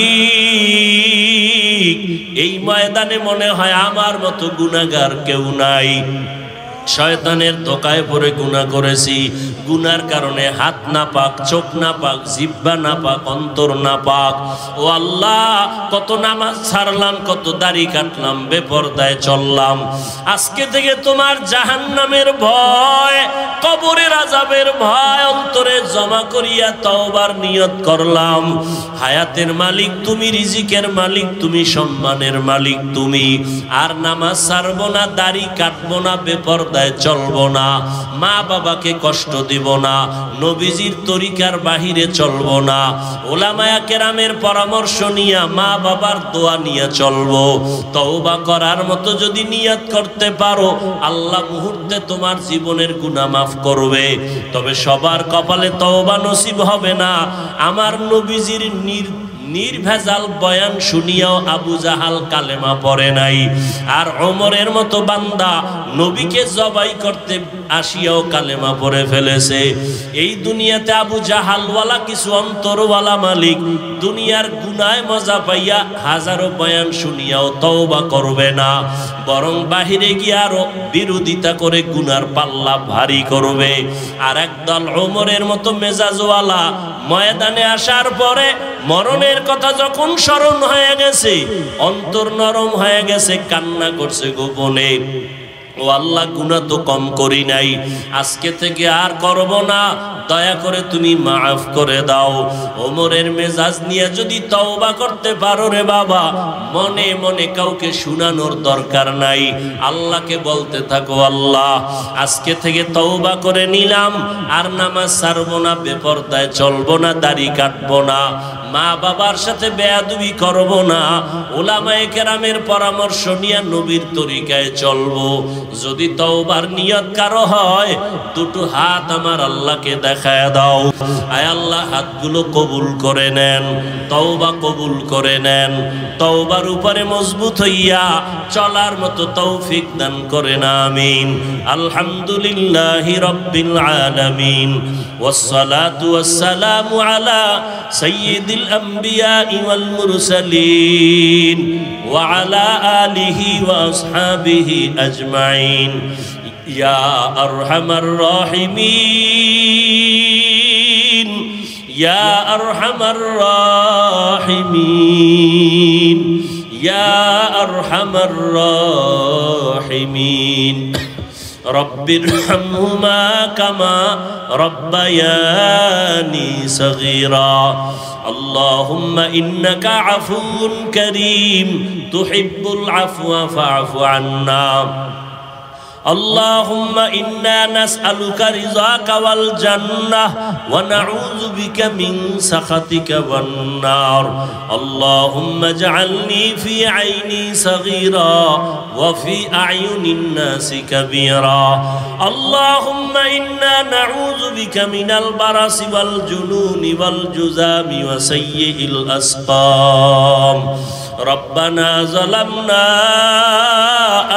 এই ময়দানে মনে হয় আমার মতো গুনাহগার কেউ নাই, শয়তানের ধোকায় পড়ে গুনাহ করেছি, গুনার কারণে হাত না পাক, চোখ না পাক, জিহ্বা না পাক, অন্তর না পাক। ও আল্লাহ, কত নামাজ ছাড়লাম, কত দাড়ি কাটলাম, বেপরদায় চললাম। আজকে থেকে তোমার জাহান্নামের ভয়, কবরের আযাবের ভয় অন্তরে জমা করিয়া তওবার নিয়ত করলাম। হায়াতের মালিক তুমি, রিজিকের মালিক তুমি, সম্মানের মালিক তুমি। আর নামাজ ছাড়বো না, দাড়ি কাটবো না, বেপরদায় চলবো না, মা বাবাকে কষ্ট দিব না, নবীজির তরিকার বাহিরে চলবো না, ওলামায়ে কেরামের পরামর্শ নিয়ে মা বাবার দোয়া নিয়ে চলবো। তওবা করার মতো যদি নিয়ত করতে পারো, আল্লাহ মুহূর্তে তোমার জীবনের গুনাহ মাফ করবে। তবে সবার কপালে তওবা নসিব হবে না। আমার নবীজির নির্ভেজাল বয়ান শুনিয়াও আবু জাহাল কালেমা পড়ে নাই, আর ওমরের মতো বান্দা নবীকে জবাই করতে আসিয়াও কালেমা পড়ে ফেলেছে। এই দুনিয়াতে আবু জাহালওয়ালা কিছু অন্তরওয়ালা মালিক দুনিয়ার গুনায় মজা পাইয়া হাজারো বয়ান শুনিয়াও তওবা করবে না, বরং বাহিরে গিয়ে আরো বিরোধিতা করে গুনার পাল্লা ভারী করবে। আর একদল ওমরের মতো মেজাজওয়ালা ময়দানে আসার পরে মরণের কথা যখন স্মরণ হয়ে গেছে, অন্তর নরম হয়ে গেছে, কান্না করছে গোপনে, ও আল্লাহ, গুনাহ তো কম করি নাই, আজকে থেকে আর করব না, দয়া করে তুমি মাফ করে দাও। ওমরের মেজাজ নিয়ে যদি তওবা করতে পারো রে বাবা, মনে মনে কাউকে শুনানোর দরকার নাই, আল্লাহকে বলতে থাকো, আল্লাহ আজকে থেকে তওবা করে নিলাম, আর নামাজ ছাড়বো না, বেপরদায় চলবো না, দাড়ি কাটবো না, মা বাবার সাথে বেয়াদবি করব না, ওলামায়ে কেরামের পরামর্শ নিয়ে নবীর তরিকায় চলবো। যদি তওবার নিয়ত কারো হয়, দুটো হাত আমার আল্লাহকে দেখায় দাও। আয় আল্লাহ, হাতগুলো কবুল করে নেন, তওবা কবুল করে নেন, তওবার উপরে মজবুত হইয়া চলার মতো তৌফিক দান করেন, আমিন। আলহামদুলিল্লাহি রাব্বিল আলামিন, ওয়াসসালাতু ওয়াসসালামু আলা সাইয়্যিদিল আম্বিয়া ওয়াল মুরসালিন ওয়া আলা আলিহি ওয়া আসহাবিহি আজমাইন। ইয়া আরহামার রাহিমিন, ইয়া আরহামার রাহিমিন, ইয়া আরহামার রাহিমিন। রব্বিরহামহুমা কামা রব্বায়ানি সগীরা। আল্লাহুম্মা ইন্নাকা আফুউন কারীম তুহিব্বুল আফওয়া ফা'ফু আন্না। اللهم إنا نسألك رضاك والجنة ونعوذ بك من سخطك والنار. اللهم اجعلني في عيني صغيرا وفي أعين الناس كبيرا. اللهم إنا نعوذ بك من البرص والجنون والجذام وسيء الأسقام. ربنا ظلمنا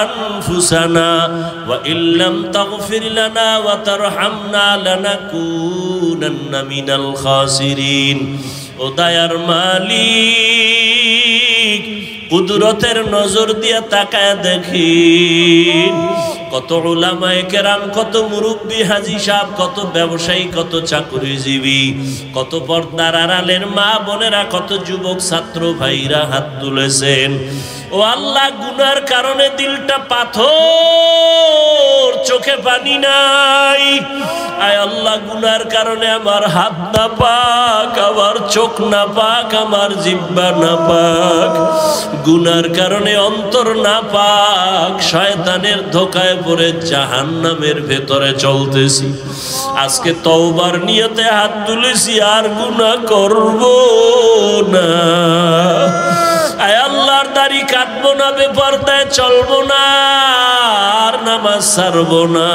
أنفسنا وإن لم تغفر لنا وترحمنا لنكونن من الخاسرين. ও দয়ার মালিক, কুদরতের নজর দিয়ে তাকায় দেখিন, কত উলামায়ে কেরাম, কত মুরব্বী হাজী সাহেব, কত ব্যবসায়ী, কত চাকরিজীবী, কত পর্দার আড়ালের মা বোনেরা, কত যুবক ছাত্র ভাইরা হাত তুলেছেন। ও আল্লাহ, গুনার কারণে দিলটা পাথর, চোখে পানি নাই। আয় আল্লাহ, গুনার কারণে আমার হাত না পাক, আমার চোখ না পাক, আমার জিহ্বা না পাক, গুনার কারণে অন্তর না পাক, শয়তানের ধোকায় পড়ে জাহান্নামের ভেতরে চলতেছি। আজকে তওবার নিয়তে হাত তুলেছি, আর গুনাহ করব না। আয় আল্লাহর দাড়ি কাটবো না, বেপরদায় চলবো না, আর নামাজ ছাড়বো না।